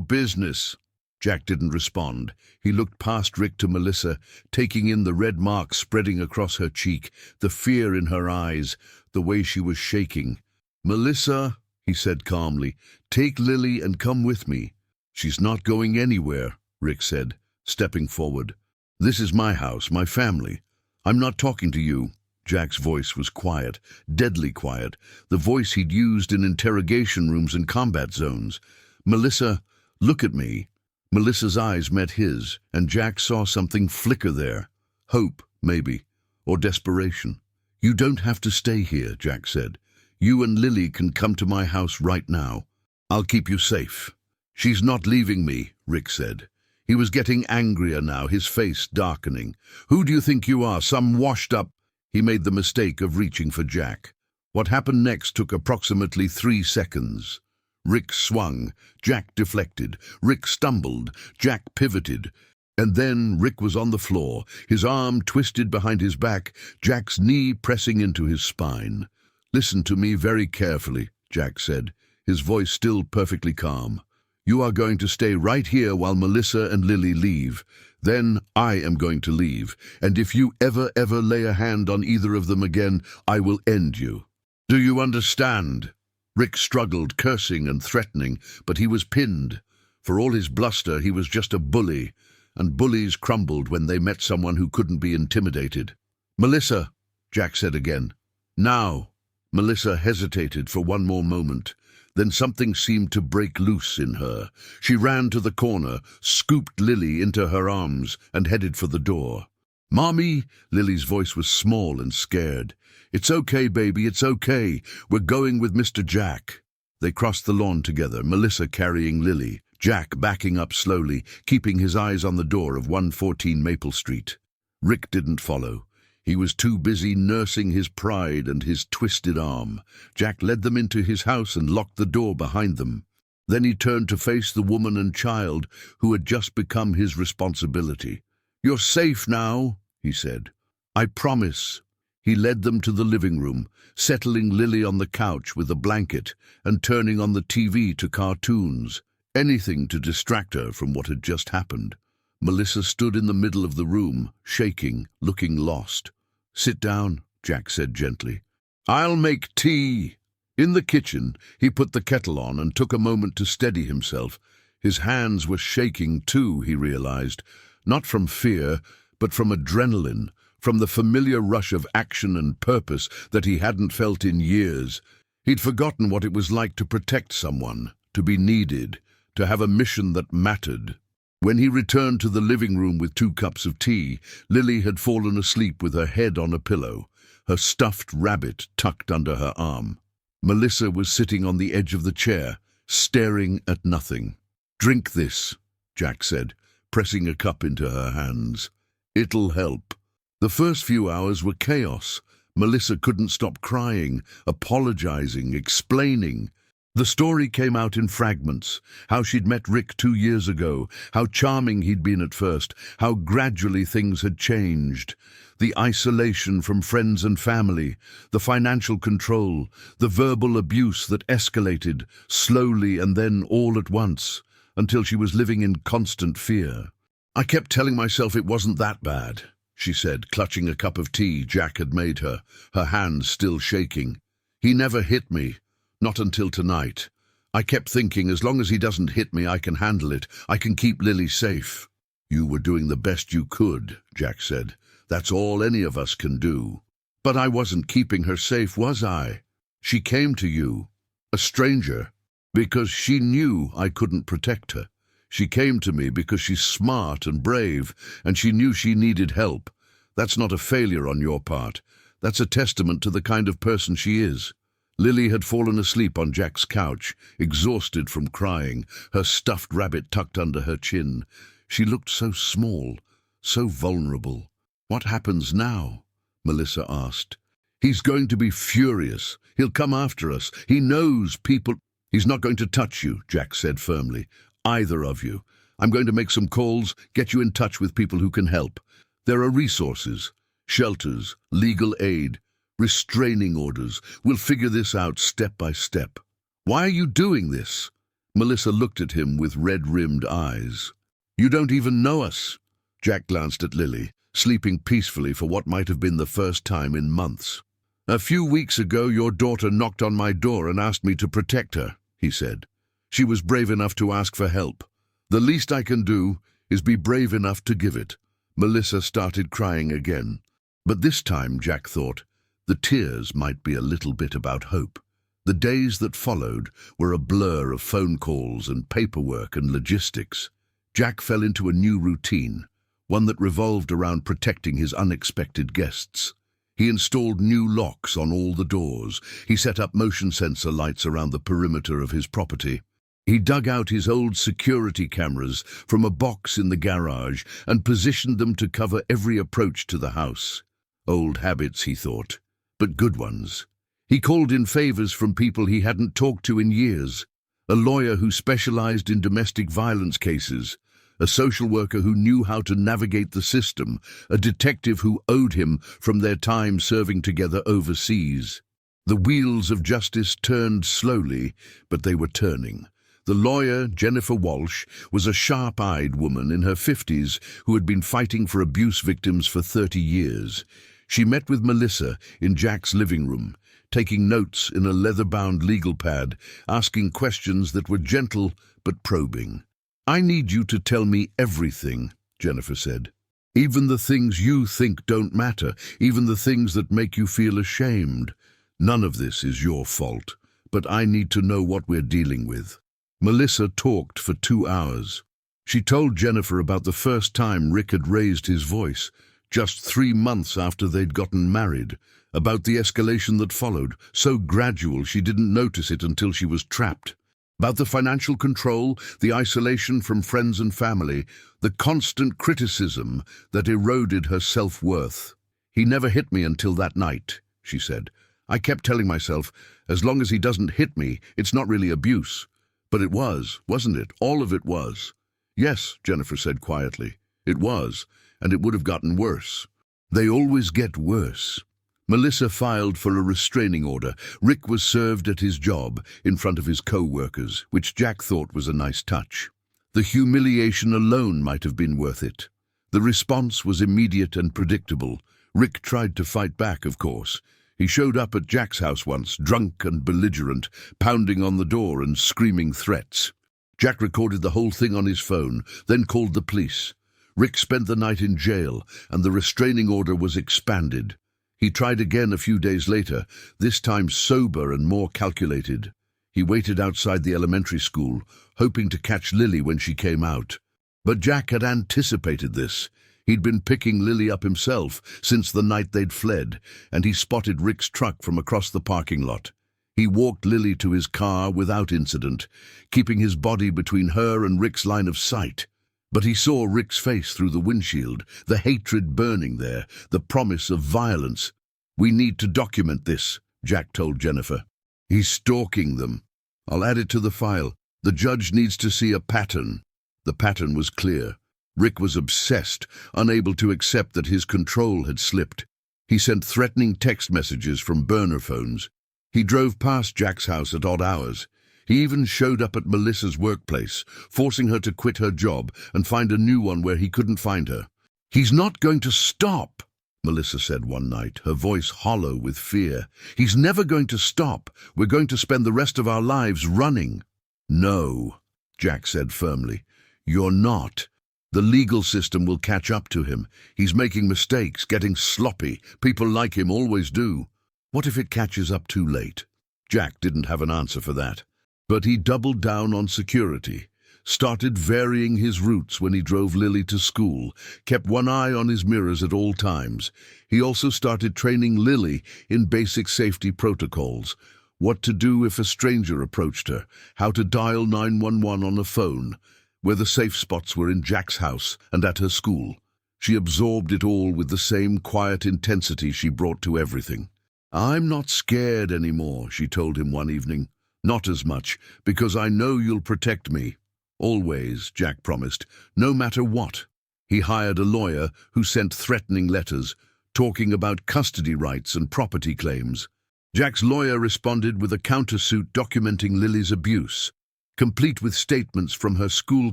[SPEAKER 1] business." Jack didn't respond. He looked past Rick to Melissa, taking in the red mark spreading across her cheek, the fear in her eyes, the way she was shaking. "Melissa," he said calmly, "take Lily and come with me." "She's not going anywhere," Rick said, stepping forward. "This is my house, my family. I'm not talking to you." Jack's voice was quiet, deadly quiet, the voice he'd used in interrogation rooms and combat zones. "Melissa, look at me." Melissa's eyes met his, and Jack saw something flicker there. Hope, maybe, or desperation. "You don't have to stay here," Jack said. "You and Lily can come to my house right now. I'll keep you safe." "She's not leaving me," Rick said. He was getting angrier now, his face darkening. "Who do you think you are, some washed-up—" He made the mistake of reaching for Jack. What happened next took approximately 3 seconds. Rick swung, Jack deflected. Rick stumbled, Jack pivoted. And then Rick was on the floor, his arm twisted behind his back, Jack's knee pressing into his spine. "Listen to me very carefully," Jack said, his voice still perfectly calm. "You are going to stay right here while Melissa and Lily leave. Then I am going to leave, and if you ever lay a hand on either of them again, I will end you. Do you understand?" Rick struggled, cursing and threatening, but he was pinned. For all his bluster, he was just a bully, and bullies crumbled when they met someone who couldn't be intimidated. "Melissa," Jack said again. "Now." Melissa hesitated for one more moment. Then something seemed to break loose in her. She ran to the corner, scooped Lily into her arms, and headed for the door. "Mommy," Lily's voice was small and scared. "It's okay, baby, it's okay. We're going with Mr. Jack." They crossed the lawn together, Melissa carrying Lily, Jack backing up slowly, keeping his eyes on the door of 114 Maple Street. Rick didn't follow. He was too busy nursing his pride and his twisted arm. Jack led them into his house and locked the door behind them. Then he turned to face the woman and child who had just become his responsibility. "You're safe now," he said. "I promise." He led them to the living room, settling Lily on the couch with a blanket and turning on the TV to cartoons, anything to distract her from what had just happened. Melissa stood in the middle of the room, shaking, looking lost. "Sit down," Jack said gently. "I'll make tea." In the kitchen, he put the kettle on and took a moment to steady himself. His hands were shaking too, he realized, not from fear, but from adrenaline, from the familiar rush of action and purpose that he hadn't felt in years. He'd forgotten what it was like to protect someone, to be needed, to have a mission that mattered. When he returned to the living room with 2 cups of tea, Lily had fallen asleep with her head on a pillow, her stuffed rabbit tucked under her arm. Melissa was sitting on the edge of the chair, staring at nothing. "Drink this," Jack said, pressing a cup into her hands. "It'll help." The first few hours were chaos. Melissa couldn't stop crying, apologizing, explaining. The story came out in fragments, how she'd met Rick 2 years ago, how charming he'd been at first, how gradually things had changed. The isolation from friends and family, the financial control, the verbal abuse that escalated, slowly and then all at once, until she was living in constant fear. "I kept telling myself it wasn't that bad," she said, clutching a cup of tea Jack had made her, her hands still shaking. "He never hit me. Not until tonight. I kept thinking, as long as he doesn't hit me, I can handle it. I can keep Lily safe." "You were doing the best you could," Jack said. "That's all any of us can do." "But I wasn't keeping her safe, was I? She came to you, a stranger, because she knew I couldn't protect her. She came to me because she's smart and brave, and she knew she needed help. That's not a failure on your part. That's a testament to the kind of person she is." Lily had fallen asleep on Jack's couch, exhausted from crying, her stuffed rabbit tucked under her chin. She looked so small, so vulnerable. "What happens now?" Melissa asked. "He's going to be furious. He'll come after us. He knows people—" "He's not going to touch you," Jack said firmly. "Either of you. I'm going to make some calls, get you in touch with people who can help. There are resources, shelters, legal aid. Restraining orders. We'll figure this out step by step. Why are you doing this? Melissa looked at him with red-rimmed eyes. You don't even know us. Jack glanced at Lily, sleeping peacefully for what might have been the first time in months. A few weeks ago, your daughter knocked on my door and asked me to protect her, he said. She was brave enough to ask for help. The least I can do is be brave enough to give it. Melissa started crying again. But this time, Jack thought, the tears might be a little bit about hope. The days that followed were a blur of phone calls and paperwork and logistics. Jack fell into a new routine, one that revolved around protecting his unexpected guests. He installed new locks on all the doors. He set up motion sensor lights around the perimeter of his property. He dug out his old security cameras from a box in the garage and positioned them to cover every approach to the house. Old habits, he thought, but good ones. He called in favors from people he hadn't talked to in years. A lawyer who specialized in domestic violence cases, a social worker who knew how to navigate the system, a detective who owed him from their time serving together overseas. The wheels of justice turned slowly, but they were turning. The lawyer, Jennifer Walsh, was a sharp-eyed woman in her 50s who had been fighting for abuse victims for 30 years. She met with Melissa in Jack's living room, taking notes in a leather-bound legal pad, asking questions that were gentle but probing. I need you to tell me everything, Jennifer said. Even the things you think don't matter, even the things that make you feel ashamed. None of this is your fault, but I need to know what we're dealing with. Melissa talked for 2 hours. She told Jennifer about the first time Rick had raised his voice, just 3 months after they'd gotten married, about the escalation that followed, so gradual she didn't notice it until she was trapped. About the financial control, the isolation from friends and family, the constant criticism that eroded her self-worth. He never hit me until that night, she said. I kept telling myself, as long as he doesn't hit me, it's not really abuse. But it was, wasn't it? All of it was. Yes, Jennifer said quietly. It was, and it would have gotten worse. They always get worse. Melissa filed for a restraining order. Rick was served at his job in front of his co-workers, which Jack thought was a nice touch. The humiliation alone might have been worth it. The response was immediate and predictable. Rick tried to fight back, of course. He showed up at Jack's house once, drunk and belligerent, pounding on the door and screaming threats. Jack recorded the whole thing on his phone, then called the police. Rick spent the night in jail, and the restraining order was expanded. He tried again a few days later, this time sober and more calculated. He waited outside the elementary school, hoping to catch Lily when she came out. But Jack had anticipated this. He'd been picking Lily up himself since the night they'd fled, and he spotted Rick's truck from across the parking lot. He walked Lily to his car without incident, keeping his body between her and Rick's line of sight. But he saw Rick's face through the windshield, the hatred burning there, the promise of violence. We need to document this, Jack told Jennifer. He's stalking them. I'll add it to the file. The judge needs to see a pattern. The pattern was clear. Rick was obsessed, unable to accept that his control had slipped. He sent threatening text messages from burner phones. He drove past Jack's house at odd hours. He even showed up at Melissa's workplace, forcing her to quit her job and find a new one where he couldn't find her. He's not going to stop, Melissa said one night, her voice hollow with fear. He's never going to stop. We're going to spend the rest of our lives running. No, Jack said firmly. You're not. The legal system will catch up to him. He's making mistakes, getting sloppy. People like him always do. What if it catches up too late? Jack didn't have an answer for that. But he doubled down on security, started varying his routes when he drove Lily to school, kept one eye on his mirrors at all times. He also started training Lily in basic safety protocols, what to do if a stranger approached her, how to dial 911 on a phone, where the safe spots were in Jack's house and at her school. She absorbed it all with the same quiet intensity she brought to everything. I'm not scared anymore, she told him one evening. Not as much, because I know you'll protect me. Always, Jack promised, no matter what. He hired a lawyer who sent threatening letters, talking about custody rights and property claims. Jack's lawyer responded with a countersuit documenting Lily's abuse, complete with statements from her school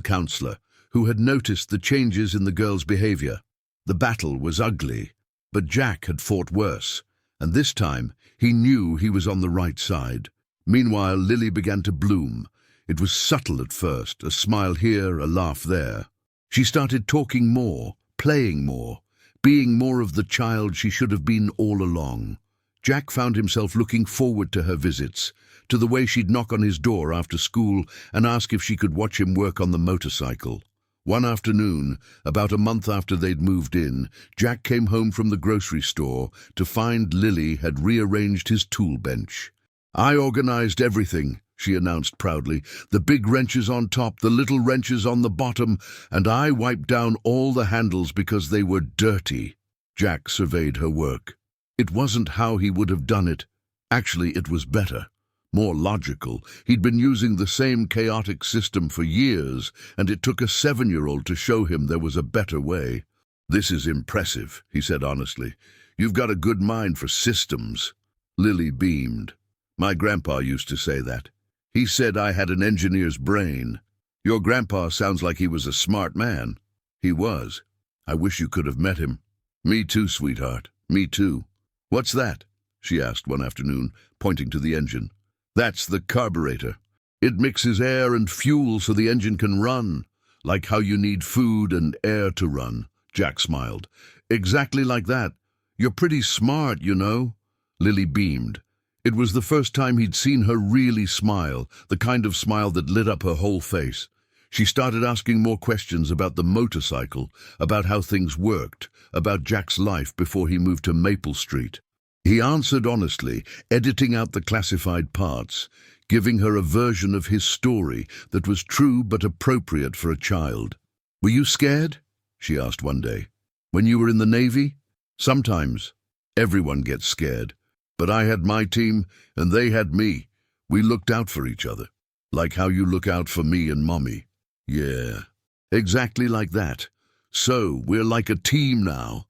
[SPEAKER 1] counselor, who had noticed the changes in the girl's behavior. The battle was ugly, but Jack had fought worse, and this time he knew he was on the right side. Meanwhile, Lily began to bloom. It was subtle at first, a smile here, a laugh there. She started talking more, playing more, being more of the child she should have been all along. Jack found himself looking forward to her visits, to the way she'd knock on his door after school and ask if she could watch him work on the motorcycle. One afternoon, about a month after they'd moved in, Jack came home from the grocery store to find Lily had rearranged his tool bench. "I organized everything," she announced proudly. "The big wrenches on top, the little wrenches on the bottom, and I wiped down all the handles because they were dirty." Jack surveyed her work. It wasn't how he would have done it. Actually, it was better, more logical. He'd been using the same chaotic system for years, and it took a 7-year-old to show him there was a better way. "This is impressive," he said honestly. "You've got a good mind for systems." Lily beamed. "My grandpa used to say that. He said I had an engineer's brain." "Your grandpa sounds like he was a smart man." "He was. I wish you could have met him." "Me too, sweetheart. Me too." "What's that?" she asked one afternoon, pointing to the engine. "That's the carburetor. It mixes air and fuel so the engine can run, like how you need food and air to run." Jack smiled. "Exactly like that. You're pretty smart, you know." Lily beamed. It was the first time he'd seen her really smile, the kind of smile that lit up her whole face. She started asking more questions about the motorcycle, about how things worked, about Jack's life before he moved to Maple Street. He answered honestly, editing out the classified parts, giving her a version of his story that was true but appropriate for a child. "Were you scared?" she asked one day. "When you were in the Navy?" "Sometimes. Everyone gets scared. But I had my team, and they had me. We looked out for each other. Like how you look out for me and Mommy." "Yeah, exactly like that. So, we're like a team now."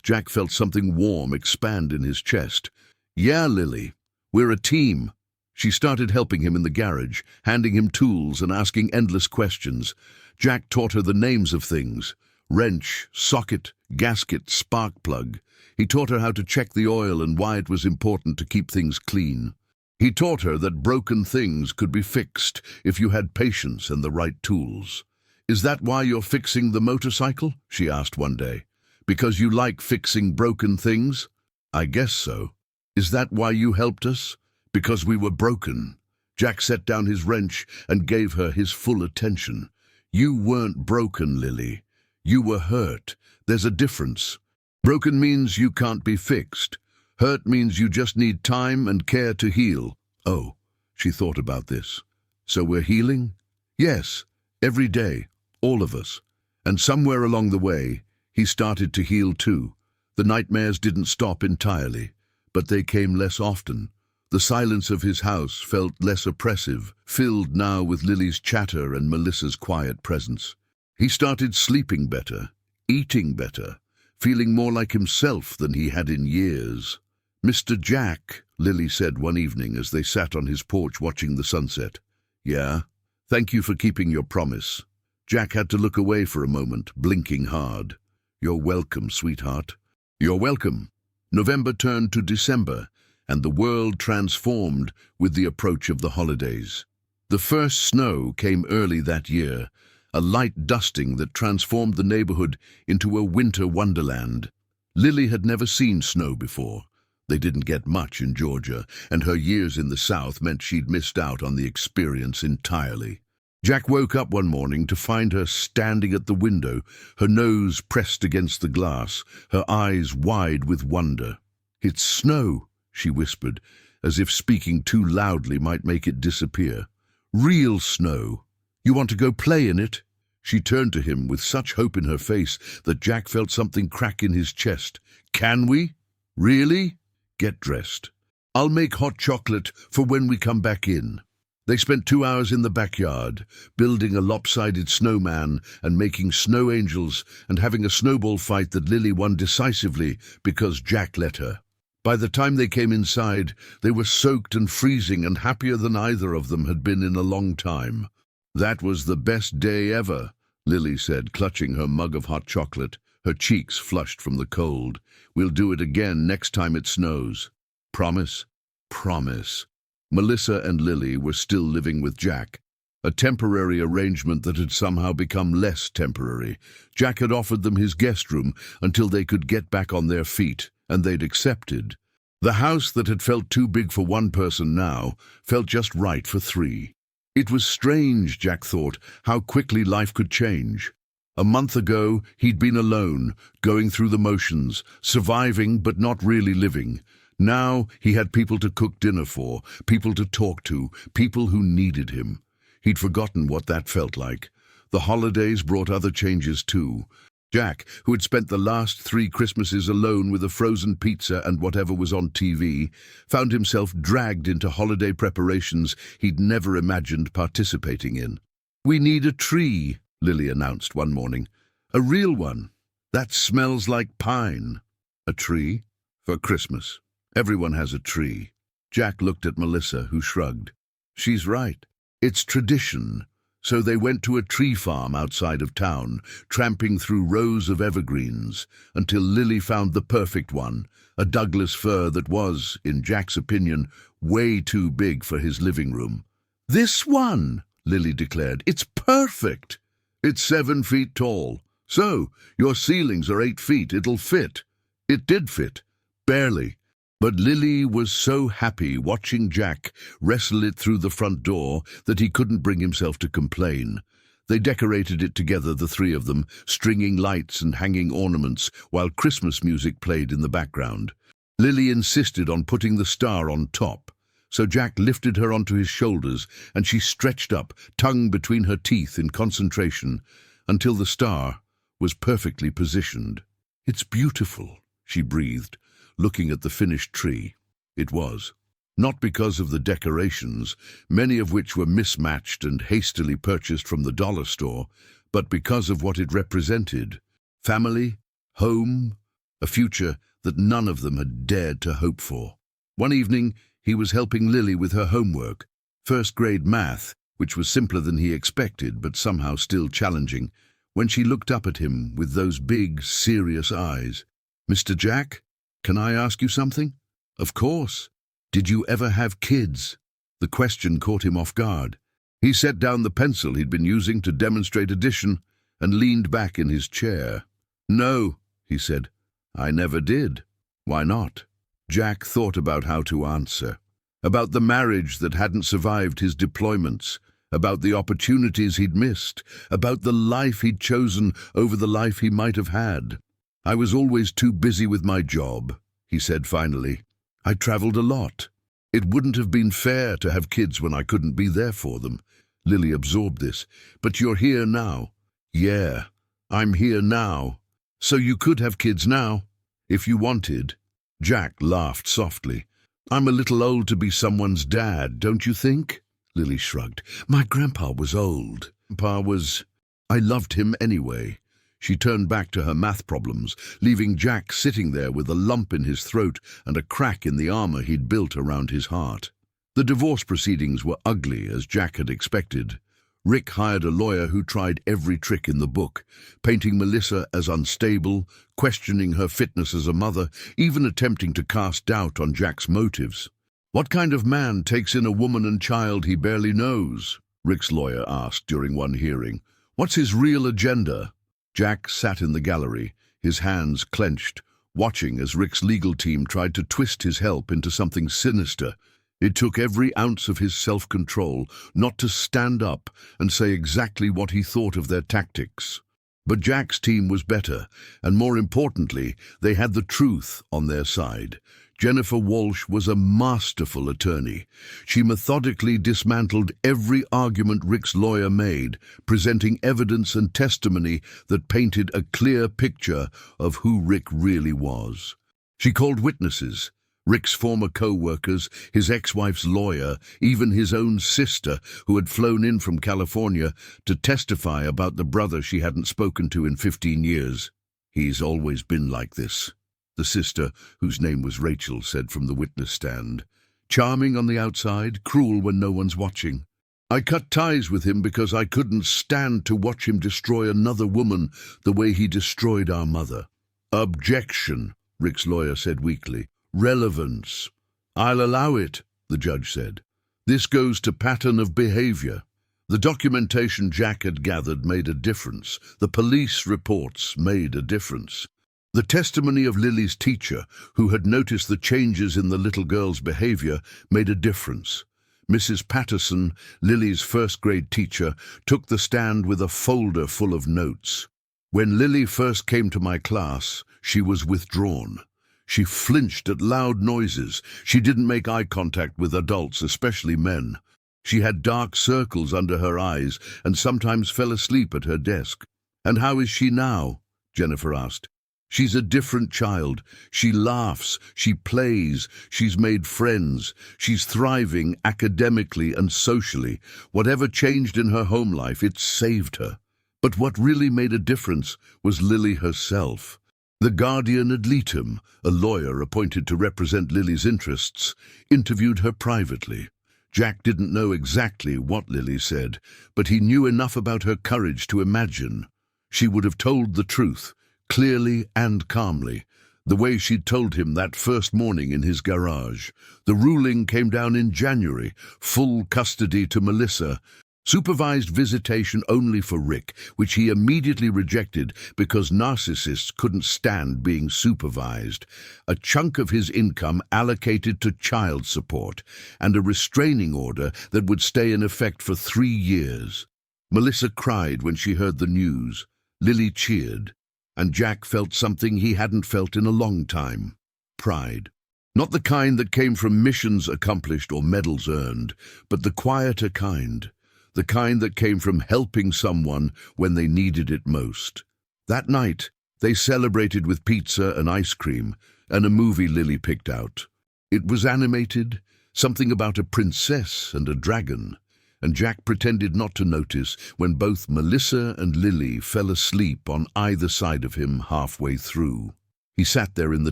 [SPEAKER 1] Jack felt something warm expand in his chest. "Yeah, Lily, we're a team." She started helping him in the garage, handing him tools and asking endless questions. Jack taught her the names of things: wrench, socket, gasket, spark plug. He taught her how to check the oil and why it was important to keep things clean. He taught her that broken things could be fixed if you had patience and the right tools. "Is that why you're fixing the motorcycle?" she asked one day. "Because you like fixing broken things?" "I guess so." "Is that why you helped us?" "Because we were broken." Jack set down his wrench and gave her his full attention. "You weren't broken, Lily. You were hurt. There's a difference. Broken means you can't be fixed. Hurt means you just need time and care to heal." "Oh," she thought about this. "So we're healing?" "Yes, every day, all of us. And somewhere along the way, he started to heal too. The nightmares didn't stop entirely, but they came less often. The silence of his house felt less oppressive, filled now with Lily's chatter and Melissa's quiet presence. He started sleeping better, eating better, feeling more like himself than he had in years. "Mr. Jack," Lily said one evening as they sat on his porch watching the sunset. "Yeah? Thank you for keeping your promise." Jack had to look away for a moment, blinking hard. "You're welcome, sweetheart." "You're welcome." November turned to December, and the world transformed with the approach of the holidays. The first snow came early that year, a light dusting that transformed the neighborhood into a winter wonderland. Lily had never seen snow before. They didn't get much in Georgia, and her years in the South meant she'd missed out on the experience entirely. Jack woke up one morning to find her standing at the window, her nose pressed against the glass, her eyes wide with wonder. "It's snow," she whispered, as if speaking too loudly might make it disappear. "Real snow. You want to go play in it?" She turned to him with such hope in her face that Jack felt something crack in his chest. "Can we? Really?" "Get dressed. I'll make hot chocolate for when we come back in." They spent 2 hours in the backyard, building a lopsided snowman and making snow angels and having a snowball fight that Lily won decisively because Jack let her. By the time they came inside, they were soaked and freezing and happier than either of them had been in a long time. "That was the best day ever," Lily said, clutching her mug of hot chocolate, her cheeks flushed from the cold. "We'll do it again next time it snows." "Promise?" "Promise." Melissa and Lily were still living with Jack, a temporary arrangement that had somehow become less temporary. Jack had offered them his guest room until they could get back on their feet, and they'd accepted. The house that had felt too big for one person now felt just right for three. It was strange, Jack thought, how quickly life could change. A month ago, he'd been alone, going through the motions, surviving but not really living. Now he had people to cook dinner for, people to talk to, people who needed him. He'd forgotten what that felt like. The holidays brought other changes too. Jack, who had spent the last 3 Christmases alone with a frozen pizza and whatever was on TV, found himself dragged into holiday preparations he'd never imagined participating in. "We need a tree," Lily announced one morning. "A real one. That smells like pine." "A tree? For Christmas? Everyone has a tree." Jack looked at Melissa, who shrugged. "She's right. It's tradition." So they went to a tree farm outside of town, tramping through rows of evergreens, until Lily found the perfect one, a Douglas fir that was, in Jack's opinion, way too big for his living room. "This one," Lily declared. "It's perfect. It's 7 feet tall. So, your ceilings are 8 feet. It'll fit." It did fit. Barely. But Lily was so happy watching Jack wrestle it through the front door that he couldn't bring himself to complain. They decorated it together, the three of them, stringing lights and hanging ornaments while Christmas music played in the background. Lily insisted on putting the star on top, so Jack lifted her onto his shoulders and she stretched up, tongue between her teeth in concentration, until the star was perfectly positioned. "It's beautiful," she breathed, looking at the finished tree. It was. Not because of the decorations, many of which were mismatched and hastily purchased from the dollar store, but because of what it represented. Family, home, a future that none of them had dared to hope for. One evening, he was helping Lily with her homework, first-grade math, which was simpler than he expected, but somehow still challenging, when she looked up at him with those big, serious eyes. "Mr. Jack? Can I ask you something?" "Of course." "Did you ever have kids?" The question caught him off guard. He set down the pencil he'd been using to demonstrate addition and leaned back in his chair. "No," he said. "I never did." "Why not?" Jack thought about how to answer. About the marriage that hadn't survived his deployments, about the opportunities he'd missed, about the life he'd chosen over the life he might have had. "I was always too busy with my job," he said finally. "I traveled a lot. It wouldn't have been fair to have kids when I couldn't be there for them." Lily absorbed this. "But you're here now." "Yeah, I'm here now." "So you could have kids now, if you wanted." Jack laughed softly. "I'm a little old to be someone's dad, don't you think?" Lily shrugged. "My grandpa was old. I loved him anyway." She turned back to her math problems, leaving Jack sitting there with a lump in his throat and a crack in the armor he'd built around his heart. The divorce proceedings were ugly, as Jack had expected. Rick hired a lawyer who tried every trick in the book, painting Melissa as unstable, questioning her fitness as a mother, even attempting to cast doubt on Jack's motives. "What kind of man takes in a woman and child he barely knows?" Rick's lawyer asked during one hearing. "What's his real agenda?" Jack sat in the gallery, his hands clenched, watching as Rick's legal team tried to twist his help into something sinister. It took every ounce of his self-control not to stand up and say exactly what he thought of their tactics. But Jack's team was better, and more importantly, they had the truth on their side. Jennifer Walsh was a masterful attorney. She methodically dismantled every argument Rick's lawyer made, presenting evidence and testimony that painted a clear picture of who Rick really was. She called witnesses, Rick's former co-workers, his ex-wife's lawyer, even his own sister, who had flown in from California to testify about the brother she hadn't spoken to in 15 years. "He's always been like this," the sister, whose name was Rachel, said from the witness stand. "Charming on the outside, cruel when no one's watching. I cut ties with him because I couldn't stand to watch him destroy another woman the way he destroyed our mother." "Objection," Rick's lawyer said weakly. "Relevance." "I'll allow it," the judge said. "This goes to pattern of behavior." The documentation Jack had gathered made a difference. The police reports made a difference. The testimony of Lily's teacher, who had noticed the changes in the little girl's behavior, made a difference. Mrs. Patterson, Lily's first-grade teacher, took the stand with a folder full of notes. "When Lily first came to my class, she was withdrawn. She flinched at loud noises. She didn't make eye contact with adults, especially men. She had dark circles under her eyes and sometimes fell asleep at her desk." "And how is she now?" Jennifer asked. "She's a different child. She laughs, she plays, she's made friends. She's thriving academically and socially. Whatever changed in her home life, it saved her." But what really made a difference was Lily herself. The guardian ad litem, a lawyer appointed to represent Lily's interests, interviewed her privately. Jack didn't know exactly what Lily said, but he knew enough about her courage to imagine. She would have told the truth, clearly and calmly, the way she'd told him that first morning in his garage. The ruling came down in January, full custody to Melissa. Supervised visitation only for Rick, which he immediately rejected because narcissists couldn't stand being supervised. A chunk of his income allocated to child support, and a restraining order that would stay in effect for 3 years. Melissa cried when she heard the news. Lily cheered, and Jack felt something he hadn't felt in a long time: pride. Not the kind that came from missions accomplished or medals earned, but the quieter kind. The kind that came from helping someone when they needed it most. That night, they celebrated with pizza and ice cream, and a movie Lily picked out. It was animated, something about a princess and a dragon, and Jack pretended not to notice when both Melissa and Lily fell asleep on either side of him halfway through. He sat there in the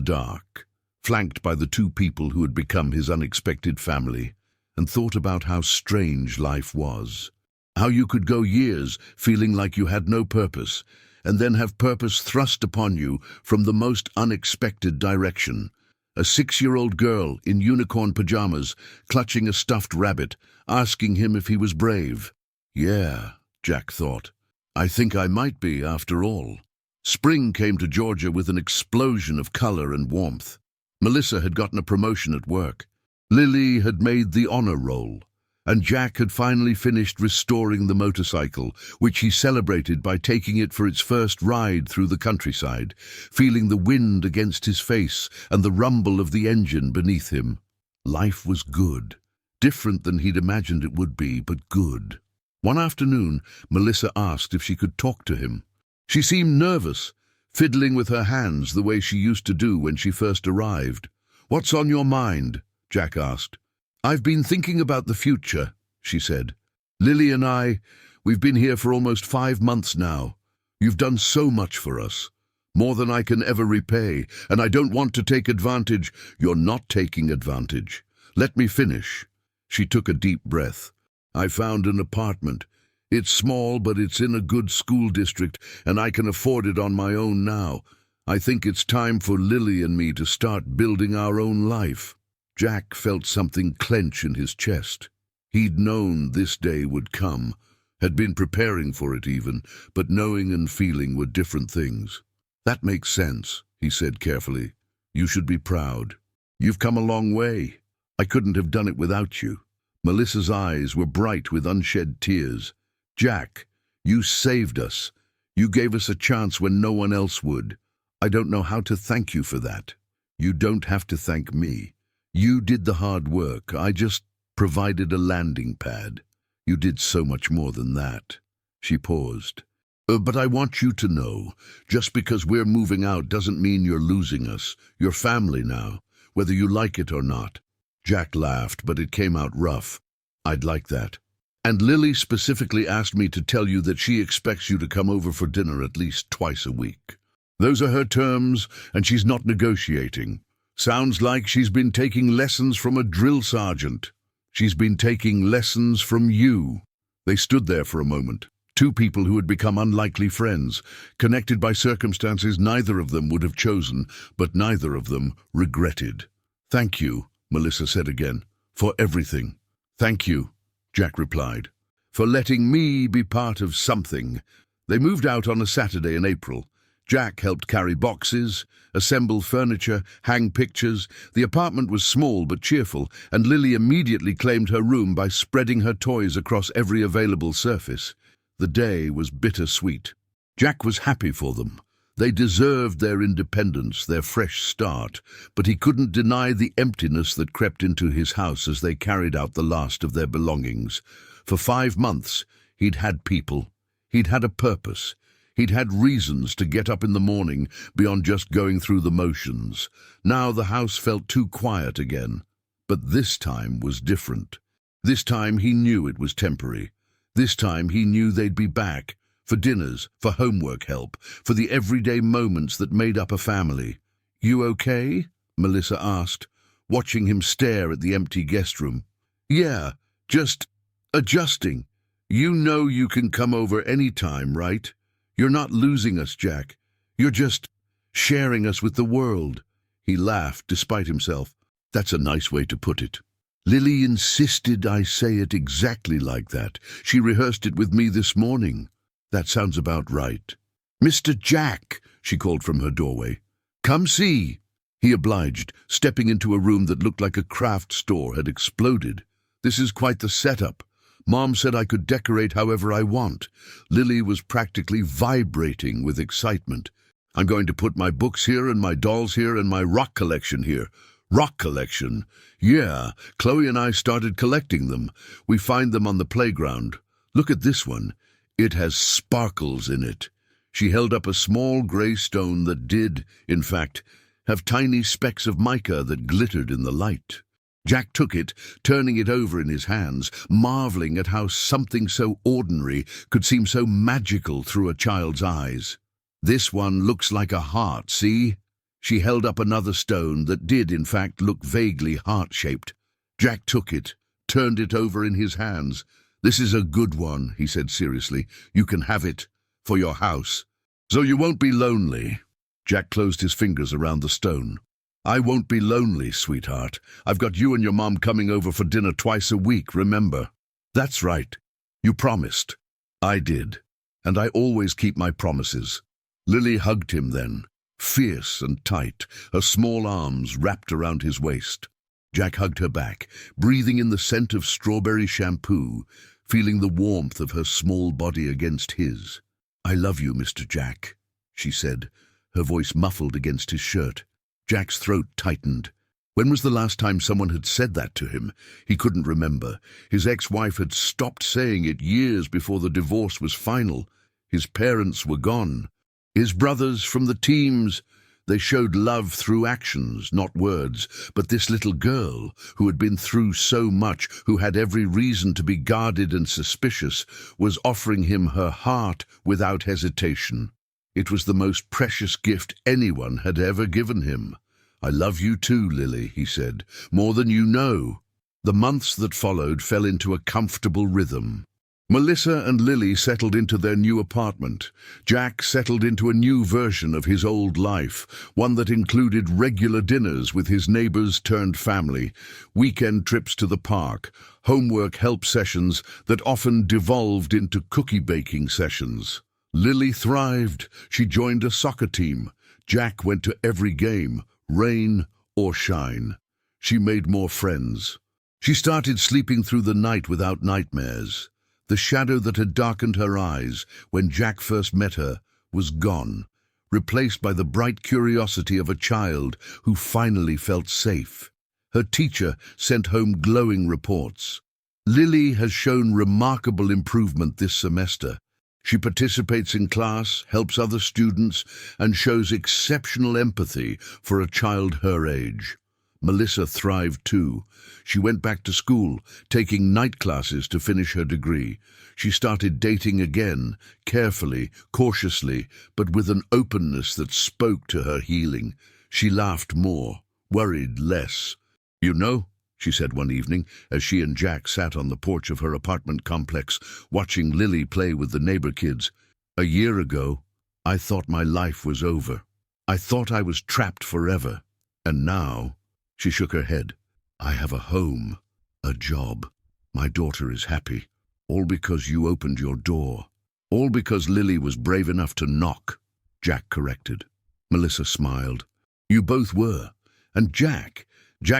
[SPEAKER 1] dark, flanked by the 2 people who had become his unexpected family, and thought about how strange life was. How you could go years feeling like you had no purpose, and then have purpose thrust upon you from the most unexpected direction. A 6-year-old girl in unicorn pajamas, clutching a stuffed rabbit, asking him if he was brave. Yeah, Jack thought. I think I might be after all. Spring came to Georgia with an explosion of color and warmth. Melissa had gotten a promotion at work. Lily had made the honor roll, and Jack had finally finished restoring the motorcycle, which he celebrated by taking it for its first ride through the countryside, feeling the wind against his face and the rumble of the engine beneath him. Life was good, different than he'd imagined it would be, but good. One afternoon, Melissa asked if she could talk to him. She seemed nervous, fiddling with her hands the way she used to do when she first arrived. "What's on your mind?" Jack asked. "I've been thinking about the future," she said. "Lily and we've been here for almost 5 months now. You've done so much for us, more than I can ever repay, and I don't want to take advantage." "You're not taking advantage. Let me finish." She took a deep breath. "I found an apartment. It's small, but it's in a good school district, and I can afford it on my own now. I think it's time for Lily and me to start building our own life." Jack felt something clench in his chest. He'd known this day would come, had been preparing for it even, but knowing and feeling were different things. "That makes sense," he said carefully. "You should be proud. You've come a long way. I couldn't have done it without you." Melissa's eyes were bright with unshed tears. "Jack, you saved us. You gave us a chance when no one else would. I don't know how to thank you for that." "You don't have to thank me. You did the hard work. I just provided a landing pad. You did so much more than that." She paused. But I want you to know, just because we're moving out doesn't mean you're losing us. You're family now. whether you like it or not." Jack laughed, but it came out rough. "I'd like that. And Lily specifically asked me to tell you that she expects you to come over for dinner at least twice a week. Those are her terms, and she's not negotiating. Sounds like she's been taking lessons from a drill sergeant. She's been taking lessons from you." They stood there for a moment, two people who had become unlikely friends, connected by circumstances neither of them would have chosen, but neither of them regretted. "Thank you," Melissa said again, "for everything." "Thank you," Jack replied, "for letting me be part of something." They moved out on a Saturday in April. Jack helped carry boxes, assemble furniture, hang pictures. The apartment was small but cheerful, and Lily immediately claimed her room by spreading her toys across every available surface. The day was bittersweet. Jack was happy for them. They deserved their independence, their fresh start, but he couldn't deny the emptiness that crept into his house as they carried out the last of their belongings. For 5 months, he'd had people. He'd had a purpose. He'd had reasons to get up in the morning beyond just going through the motions. Now the house felt too quiet again. But this time was different. This time he knew it was temporary. This time he knew they'd be back, for dinners, for homework help, for the everyday moments that made up a family. "You okay?" Melissa asked, watching him stare at the empty guest room. "Yeah, just adjusting. You know you can come over any time, right? You're not losing us, Jack. You're just sharing us with the world." He laughed despite himself. "That's a nice way to put it." "Lily insisted I say it exactly like that. She rehearsed it with me this morning." "That sounds about right." "Mr. Jack," she called from her doorway. "Come see." He obliged, stepping into a room that looked like a craft store had exploded. "This is quite the setup. Mom said I could decorate however I want." Lily was practically vibrating with excitement. "I'm going to put my books here and my dolls here and my rock collection here." "Rock collection?" "Yeah, Chloe and I started collecting them. We find them on the playground. Look at this one. It has sparkles in it." She held up a small grey stone that did, in fact, have tiny specks of mica that glittered in the light. Jack took it, turning it over in his hands, marveling at how something so ordinary could seem so magical through a child's eyes. "This one looks like a heart, see?" She held up another stone that did, in fact, look vaguely heart-shaped. Jack took it, turned it over in his hands. "This is a good one," he said seriously. "You can have it for your house. So you won't be lonely." Jack closed his fingers around the stone. "I won't be lonely, sweetheart. I've got you and your mom coming over for dinner twice a week, remember?" "That's right. You promised." "I did. And I always keep my promises." Lily hugged him then, fierce and tight, her small arms wrapped around his waist. Jack hugged her back, breathing in the scent of strawberry shampoo, feeling the warmth of her small body against his. "I love you, Mr. Jack," she said, her voice muffled against his shirt. Jack's throat tightened. When was the last time someone had said that to him? He couldn't remember. His ex-wife had stopped saying it years before the divorce was final. His parents were gone. His brothers from the teams, they showed love through actions, not words. But this little girl, who had been through so much, who had every reason to be guarded and suspicious, was offering him her heart without hesitation. It was the most precious gift anyone had ever given him. "I love you too, Lily," he said, "more than you know." The months that followed fell into a comfortable rhythm. Melissa and Lily settled into their new apartment. Jack settled into a new version of his old life, one that included regular dinners with his neighbors-turned-family, weekend trips to the park, homework help sessions that often devolved into cookie-baking sessions. Lily thrived. She joined a soccer team. Jack went to every game, rain or shine. She made more friends. She started sleeping through the night without nightmares. The shadow that had darkened her eyes when Jack first met her was gone, replaced by the bright curiosity of a child who finally felt safe. Her teacher sent home glowing reports. "Lily has shown remarkable improvement this semester. She participates in class, helps other students, and shows exceptional empathy for a child her age." Melissa thrived too. She went back to school, taking night classes to finish her degree. She started dating again, carefully, cautiously, but with an openness that spoke to her healing. She laughed more, worried less. "You know," she said one evening, as she and Jack sat on the porch of her apartment complex, watching Lily play with the neighbor kids, "a year ago, I thought my life was over. I thought I was trapped forever. And now," she shook her head, "I have a home, a job. My daughter is happy. All because you opened your door. All because Lily was brave enough to knock," Jack corrected. Melissa smiled. "You both were. And Jack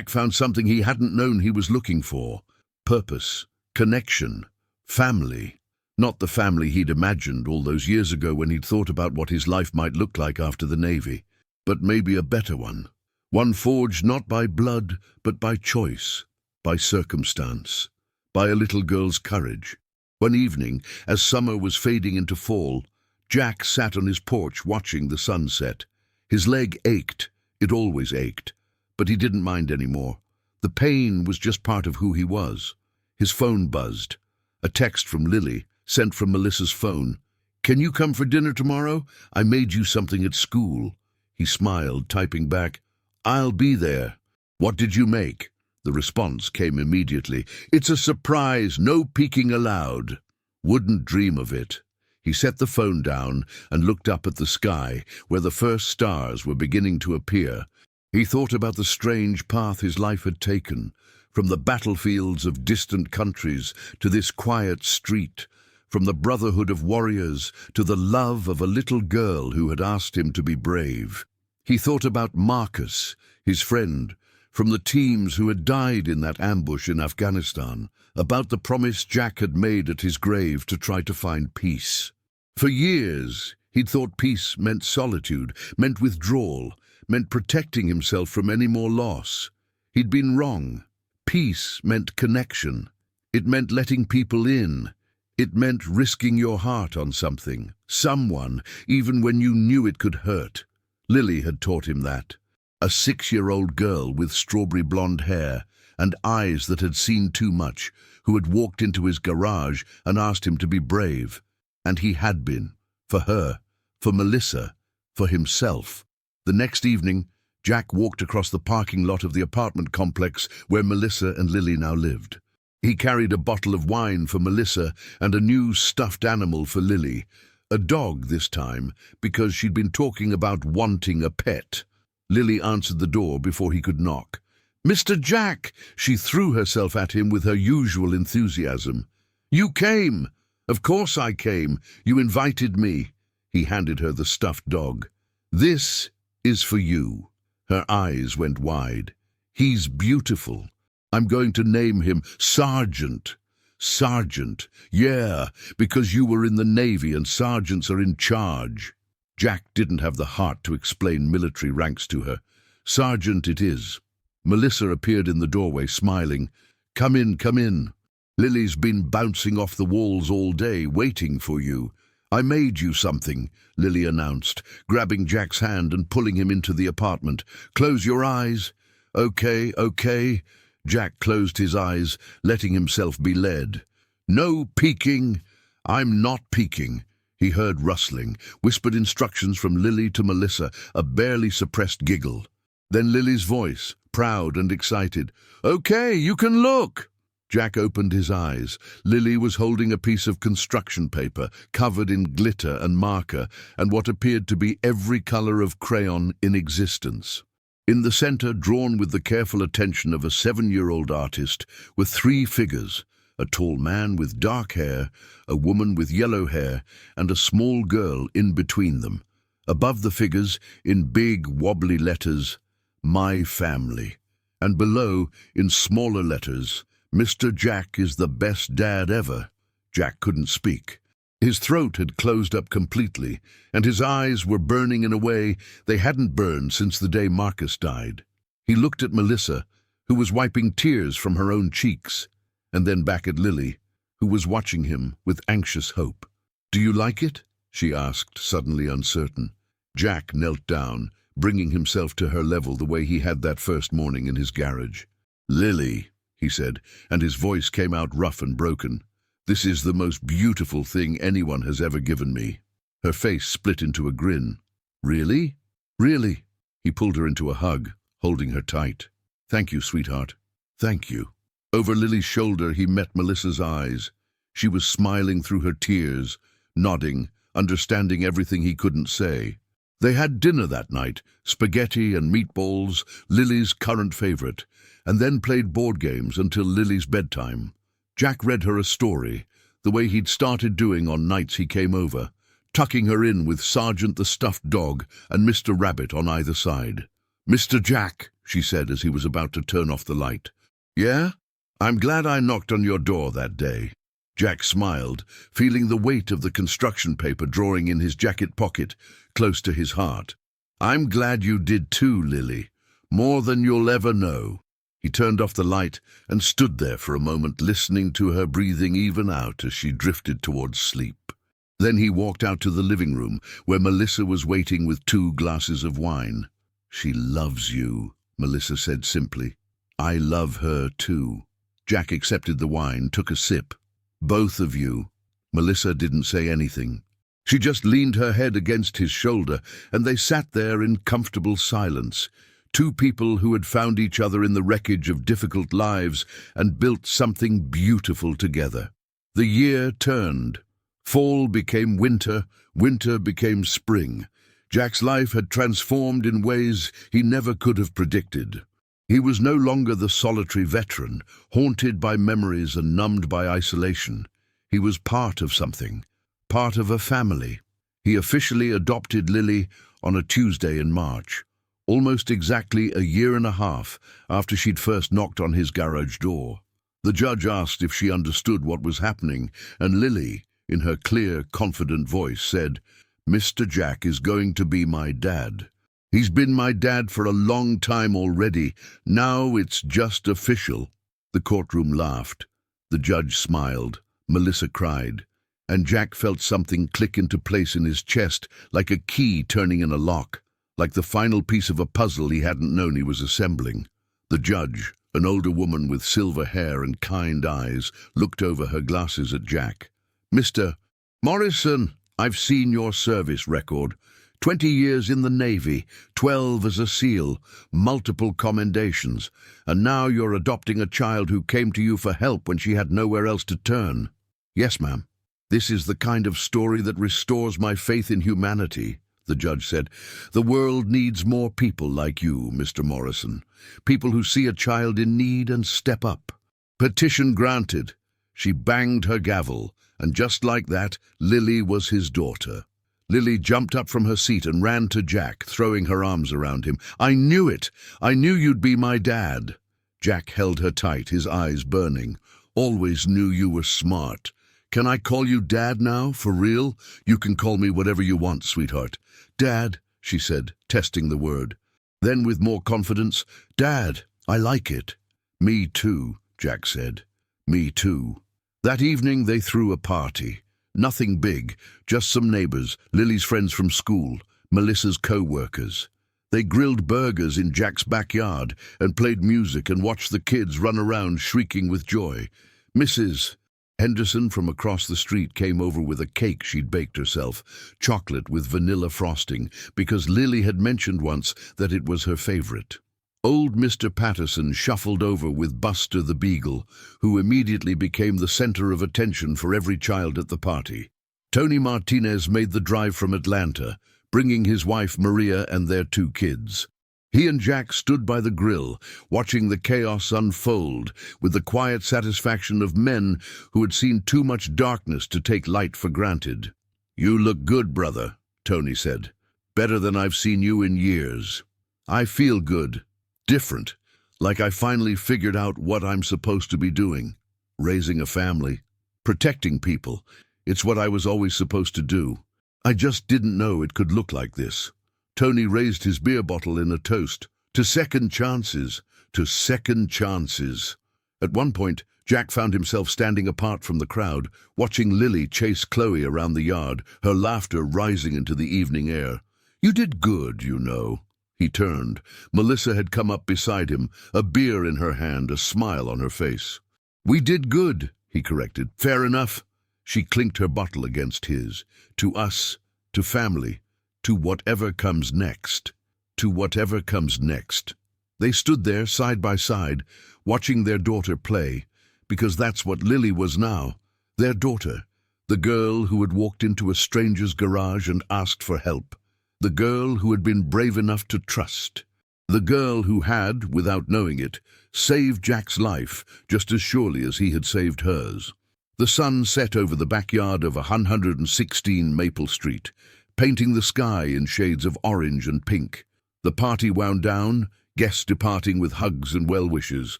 [SPEAKER 1] found something he hadn't known he was looking for. Purpose, connection, family. Not the family he'd imagined all those years ago when he'd thought about what his life might look like after the Navy, but maybe a better one. One forged not by blood, but by choice, by circumstance, by a little girl's courage." One evening, as summer was fading into fall, Jack sat on his porch watching the sunset. His leg ached. It always ached. But he didn't mind anymore. The pain was just part of who he was. His phone buzzed. A text from Lily, sent from Melissa's phone. "Can you come for dinner tomorrow? I made you something at school." He smiled, typing back, "I'll be there." "What did you make?" The response came immediately. "It's a surprise, no peeking allowed." "Wouldn't dream of it." He set the phone down and looked up at the sky, where the first stars were beginning to appear. He thought about the strange path his life had taken, from the battlefields of distant countries to this quiet street, from the brotherhood of warriors to the love of a little girl who had asked him to be brave. He thought about Marcus, his friend, from the teams who had died in that ambush in Afghanistan, about the promise Jack had made at his grave to try to find peace. For years, he'd thought peace meant solitude, meant withdrawal, meant protecting himself from any more loss. He'd been wrong. Peace meant connection. It meant letting people in. It meant risking your heart on something, someone, even when you knew it could hurt. Lily had taught him that. A 6-year-old girl with strawberry blonde hair and eyes that had seen too much, who had walked into his garage and asked him to be brave. And he had been. For her, for Melissa, for himself. The next evening, Jack walked across the parking lot of the apartment complex where Melissa and Lily now lived. He carried a bottle of wine for Melissa and a new stuffed animal for Lily. A dog this time, because she'd been talking about wanting a pet. Lily answered the door before he could knock. "Mr. Jack!" She threw herself at him with her usual enthusiasm. "You came!" "Of course I came. You invited me." He handed her the stuffed dog. "This is for you." Her eyes went wide. "He's beautiful. I'm going to name him Sergeant." "Sergeant. Yeah, because you were in the Navy and sergeants are in charge." Jack didn't have the heart to explain military ranks to her. "Sergeant it is." Melissa appeared in the doorway, smiling. Come in, come in. Lily's been bouncing off the walls all day, waiting for you." "I made you something," Lily announced, grabbing Jack's hand and pulling him into the apartment. "Close your eyes." "Okay, okay." Jack closed his eyes, letting himself be led. "No peeking." "I'm not peeking." He heard rustling, whispered instructions from Lily to Melissa, a barely suppressed giggle. Then Lily's voice, proud and excited. "Okay, you can look." Jack opened his eyes. Lily was holding a piece of construction paper, covered in glitter and marker, and what appeared to be every color of crayon in existence. In the center, drawn with the careful attention of a 7-year-old artist, were 3 figures: a tall man with dark hair, a woman with yellow hair, and a small girl in between them. Above the figures, in big, wobbly letters, "My family." And below, in smaller letters, "Mr. Jack is the best dad ever." Jack couldn't speak. His throat had closed up completely, and his eyes were burning in a way they hadn't burned since the day Marcus died. He looked at Melissa, who was wiping tears from her own cheeks, and then back at Lily, who was watching him with anxious hope. "Do you like it?" she asked, suddenly uncertain. Jack knelt down, bringing himself to her level the way he had that first morning in his garage. "Lily," he said, and his voice came out rough and broken. "This is the most beautiful thing anyone has ever given me." Her face split into a grin. "Really? Really?" He pulled her into a hug, holding her tight. "Thank you, sweetheart. Thank you." Over Lily's shoulder he met Melissa's eyes. She was smiling through her tears, nodding, understanding everything he couldn't say. They had dinner that night, spaghetti and meatballs, Lily's current favorite, and then played board games until Lily's bedtime. Jack read her a story, the way he'd started doing on nights he came over, tucking her in with Sergeant the stuffed dog and Mr. Rabbit on either side. "Mr. Jack," she said as he was about to turn off the light. "Yeah? I'm glad I knocked on your door that day." Jack smiled, feeling the weight of the construction paper drawing in his jacket pocket, close to his heart. "I'm glad you did too, Lily. More than you'll ever know." He turned off the light and stood there for a moment, listening to her breathing even out as she drifted towards sleep. Then he walked out to the living room, where Melissa was waiting with 2 glasses of wine. "She loves you," Melissa said simply. "I love her too." Jack accepted the wine, took a sip. "Both of you." Melissa didn't say anything. She just leaned her head against his shoulder, and they sat there in comfortable silence. 2 people who had found each other in the wreckage of difficult lives and built something beautiful together. The year turned. Fall became winter, winter became spring. Jack's life had transformed in ways he never could have predicted. He was no longer the solitary veteran, haunted by memories and numbed by isolation. He was part of something, part of a family. He officially adopted Lily on a Tuesday in March, almost exactly a year and a half after she'd first knocked on his garage door. The judge asked if she understood what was happening, and Lily, in her clear, confident voice, said, "Mr. Jack is going to be my dad. He's been my dad for a long time already. Now it's just official." The courtroom laughed. The judge smiled. Melissa cried. And Jack felt something click into place in his chest, like a key turning in a lock, like the final piece of a puzzle he hadn't known he was assembling. The judge, an older woman with silver hair and kind eyes, looked over her glasses at Jack. "Mr. Morrison, I've seen your service record. 20 years in the Navy, 12 as a SEAL, multiple commendations, and now you're adopting a child who came to you for help when she had nowhere else to turn." "Yes, ma'am. This is the kind of story that restores my faith in humanity," the judge said. "The world needs more people like you, Mr. Morrison. People who see a child in need and step up." Petition granted. She banged her gavel, and just like that, Lily was his daughter. Lily jumped up from her seat and ran to Jack, throwing her arms around him. "I knew it! I knew you'd be my dad." Jack held her tight, his eyes burning. "Always knew you were smart. Can I call you Dad now, for real? You can call me whatever you want, sweetheart." "Dad," she said, testing the word. Then with more confidence, "Dad, I like it." "Me too," Jack said. "Me too." That evening they threw a party. Nothing big, just some neighbors, Lily's friends from school, Melissa's co-workers. They grilled burgers in Jack's backyard and played music and watched the kids run around shrieking with joy. Mrs. Henderson from across the street came over with a cake she'd baked herself, chocolate with vanilla frosting, because Lily had mentioned once that it was her favorite. Old Mr. Patterson shuffled over with Buster the Beagle, who immediately became the center of attention for every child at the party. Tony Martinez made the drive from Atlanta, bringing his wife Maria and their 2 kids. He and Jack stood by the grill, watching the chaos unfold, with the quiet satisfaction of men who had seen too much darkness to take light for granted. "You look good, brother," Tony said. "Better than I've seen you in years." "I feel good. Different, like I finally figured out what I'm supposed to be doing. Raising a family, protecting people. It's what I was always supposed to do. I just didn't know it could look like this." Tony raised his beer bottle in a toast. To second chances, to second chances. At one point, Jack found himself standing apart from the crowd, watching Lily chase Chloe around the yard, her laughter rising into the evening air. "You did good, you know." He turned. Melissa had come up beside him, a beer in her hand, a smile on her face. "We did good," he corrected. "Fair enough." She clinked her bottle against his. "To us, to family, to whatever comes next. To whatever comes next." They stood there side by side, watching their daughter play, because that's what Lily was now, their daughter, the girl who had walked into a stranger's garage and asked for help, the girl who had been brave enough to trust, the girl who had, without knowing it, saved Jack's life just as surely as he had saved hers. The sun set over the backyard of 116 Maple Street, painting the sky in shades of orange and pink. The party wound down, guests departing with hugs and well-wishes,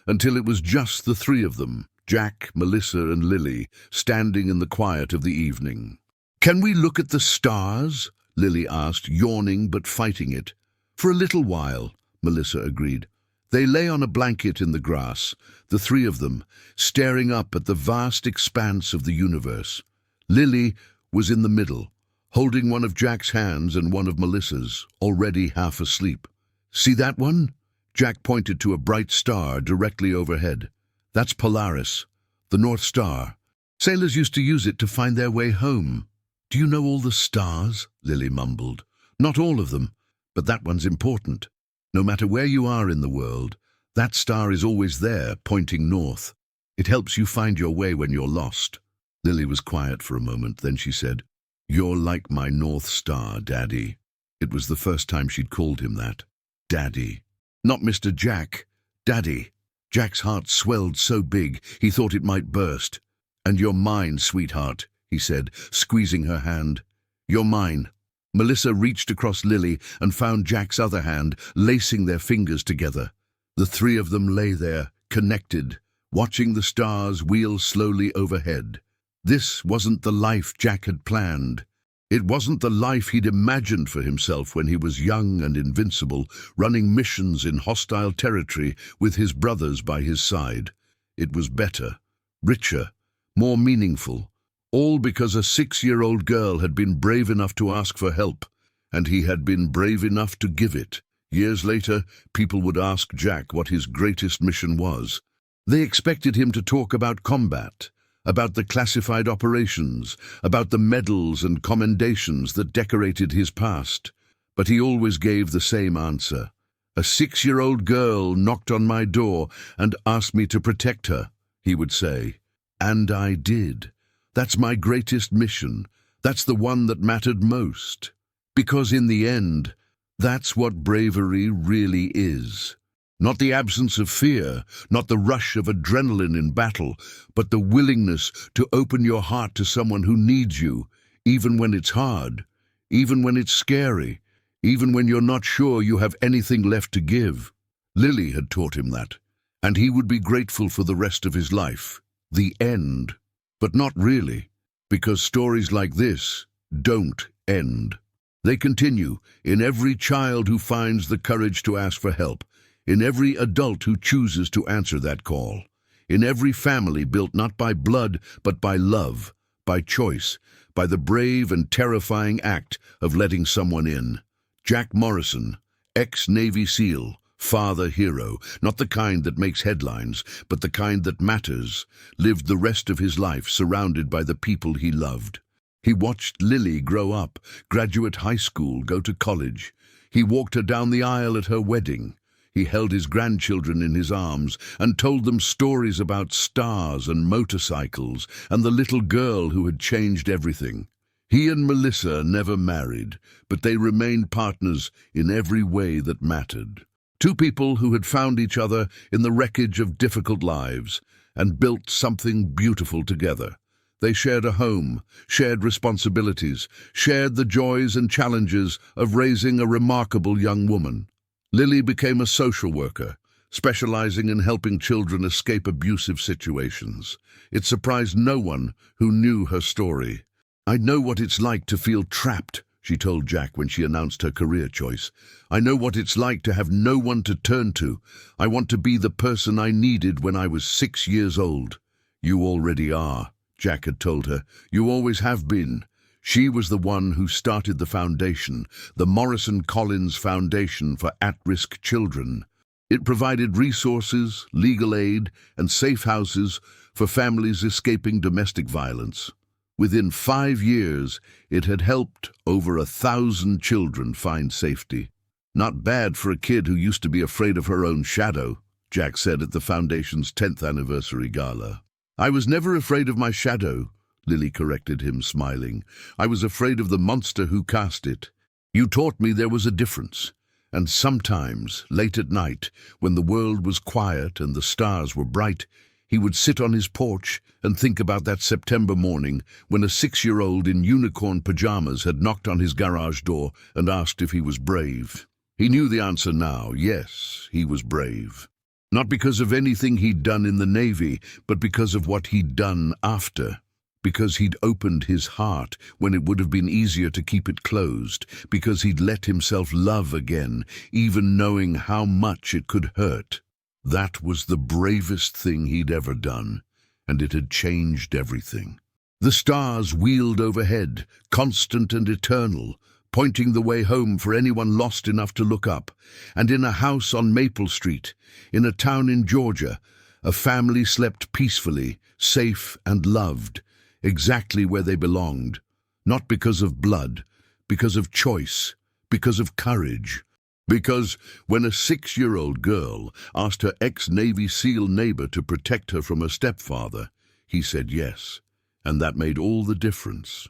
[SPEAKER 1] until it was just the three of them, Jack, Melissa and Lily, standing in the quiet of the evening. "Can we look at the stars?" Lily asked, yawning but fighting it. "For a little while," Melissa agreed. They lay on a blanket in the grass, the three of them, staring up at the vast expanse of the universe. Lily was in the middle, holding one of Jack's hands and one of Melissa's, already half asleep. "See that one?" Jack pointed to a bright star directly overhead. "That's Polaris, the North Star. Sailors used to use it to find their way home." "Do you know all the stars?" Lily mumbled. "Not all of them, but that one's important. No matter where you are in the world, that star is always there, pointing north. It helps you find your way when you're lost." Lily was quiet for a moment, then she said, "You're like my North Star, Daddy." It was the first time she'd called him that. Daddy. Not Mr. Jack. Daddy. Jack's heart swelled so big he thought it might burst. "And you're mine, sweetheart," he said, squeezing her hand. "You're mine." Melissa reached across Lily and found Jack's other hand, lacing their fingers together. The three of them lay there, connected, watching the stars wheel slowly overhead. This wasn't the life Jack had planned. It wasn't the life he'd imagined for himself when he was young and invincible, running missions in hostile territory with his brothers by his side. It was better, richer, more meaningful, all because a 6-year-old girl had been brave enough to ask for help, and he had been brave enough to give it. Years later, people would ask Jack what his greatest mission was. They expected him to talk about combat, about the classified operations, about the medals and commendations that decorated his past. But he always gave the same answer. "A 6-year-old girl knocked on my door and asked me to protect her," he would say. "And I did. That's my greatest mission. That's the one that mattered most. Because in the end, that's what bravery really is. Not the absence of fear, not the rush of adrenaline in battle, but the willingness to open your heart to someone who needs you, even when it's hard, even when it's scary, even when you're not sure you have anything left to give." Lily had taught him that, and he would be grateful for the rest of his life. The end. But not really, because stories like this don't end. They continue in every child who finds the courage to ask for help, in every adult who chooses to answer that call, in every family built not by blood but by love, by choice, by the brave and terrifying act of letting someone in. Jack Morrison, ex-Navy SEAL, father hero, not the kind that makes headlines, but the kind that matters, lived the rest of his life surrounded by the people he loved. He watched Lily grow up, graduate high school, go to college. He walked her down the aisle at her wedding. He held his grandchildren in his arms and told them stories about stars and motorcycles and the little girl who had changed everything. He and Melissa never married, but they remained partners in every way that mattered. Two people who had found each other in the wreckage of difficult lives and built something beautiful together. They shared a home, shared responsibilities, shared the joys and challenges of raising a remarkable young woman. Lily became a social worker, specializing in helping children escape abusive situations. It surprised no one who knew her story. "I know what it's like to feel trapped," she told Jack when she announced her career choice. "I know what it's like to have no one to turn to. I want to be the person I needed when I was 6 years old." "You already are," Jack had told her. "You always have been. She was the one who started the foundation, the Morrison Collins Foundation for At-Risk Children. It provided resources, legal aid, and safe houses for families escaping domestic violence. Within 5 years, it had helped over 1,000 children find safety. "Not bad for a kid who used to be afraid of her own shadow," Jack said at the Foundation's 10th anniversary gala. "I was never afraid of my shadow," Lily corrected him, smiling. "I was afraid of the monster who cast it. You taught me there was a difference. And sometimes, late at night, when the world was quiet and the stars were bright, he would sit on his porch and think about that September morning when a 6-year-old in unicorn pajamas had knocked on his garage door and asked if he was brave. He knew the answer now. Yes, he was brave. Not because of anything he'd done in the Navy, but because of what he'd done after. Because he'd opened his heart when it would have been easier to keep it closed. Because he'd let himself love again, even knowing how much it could hurt. That was the bravest thing he'd ever done, and it had changed everything. The stars wheeled overhead, constant and eternal, pointing the way home for anyone lost enough to look up. And in a house on Maple Street, in a town in Georgia, a family slept peacefully, safe and loved, exactly where they belonged, not because of blood, because of choice, because of courage. Because when a 6-year-old girl asked her ex-Navy SEAL neighbor to protect her from her stepfather, he said yes, and that made all the difference.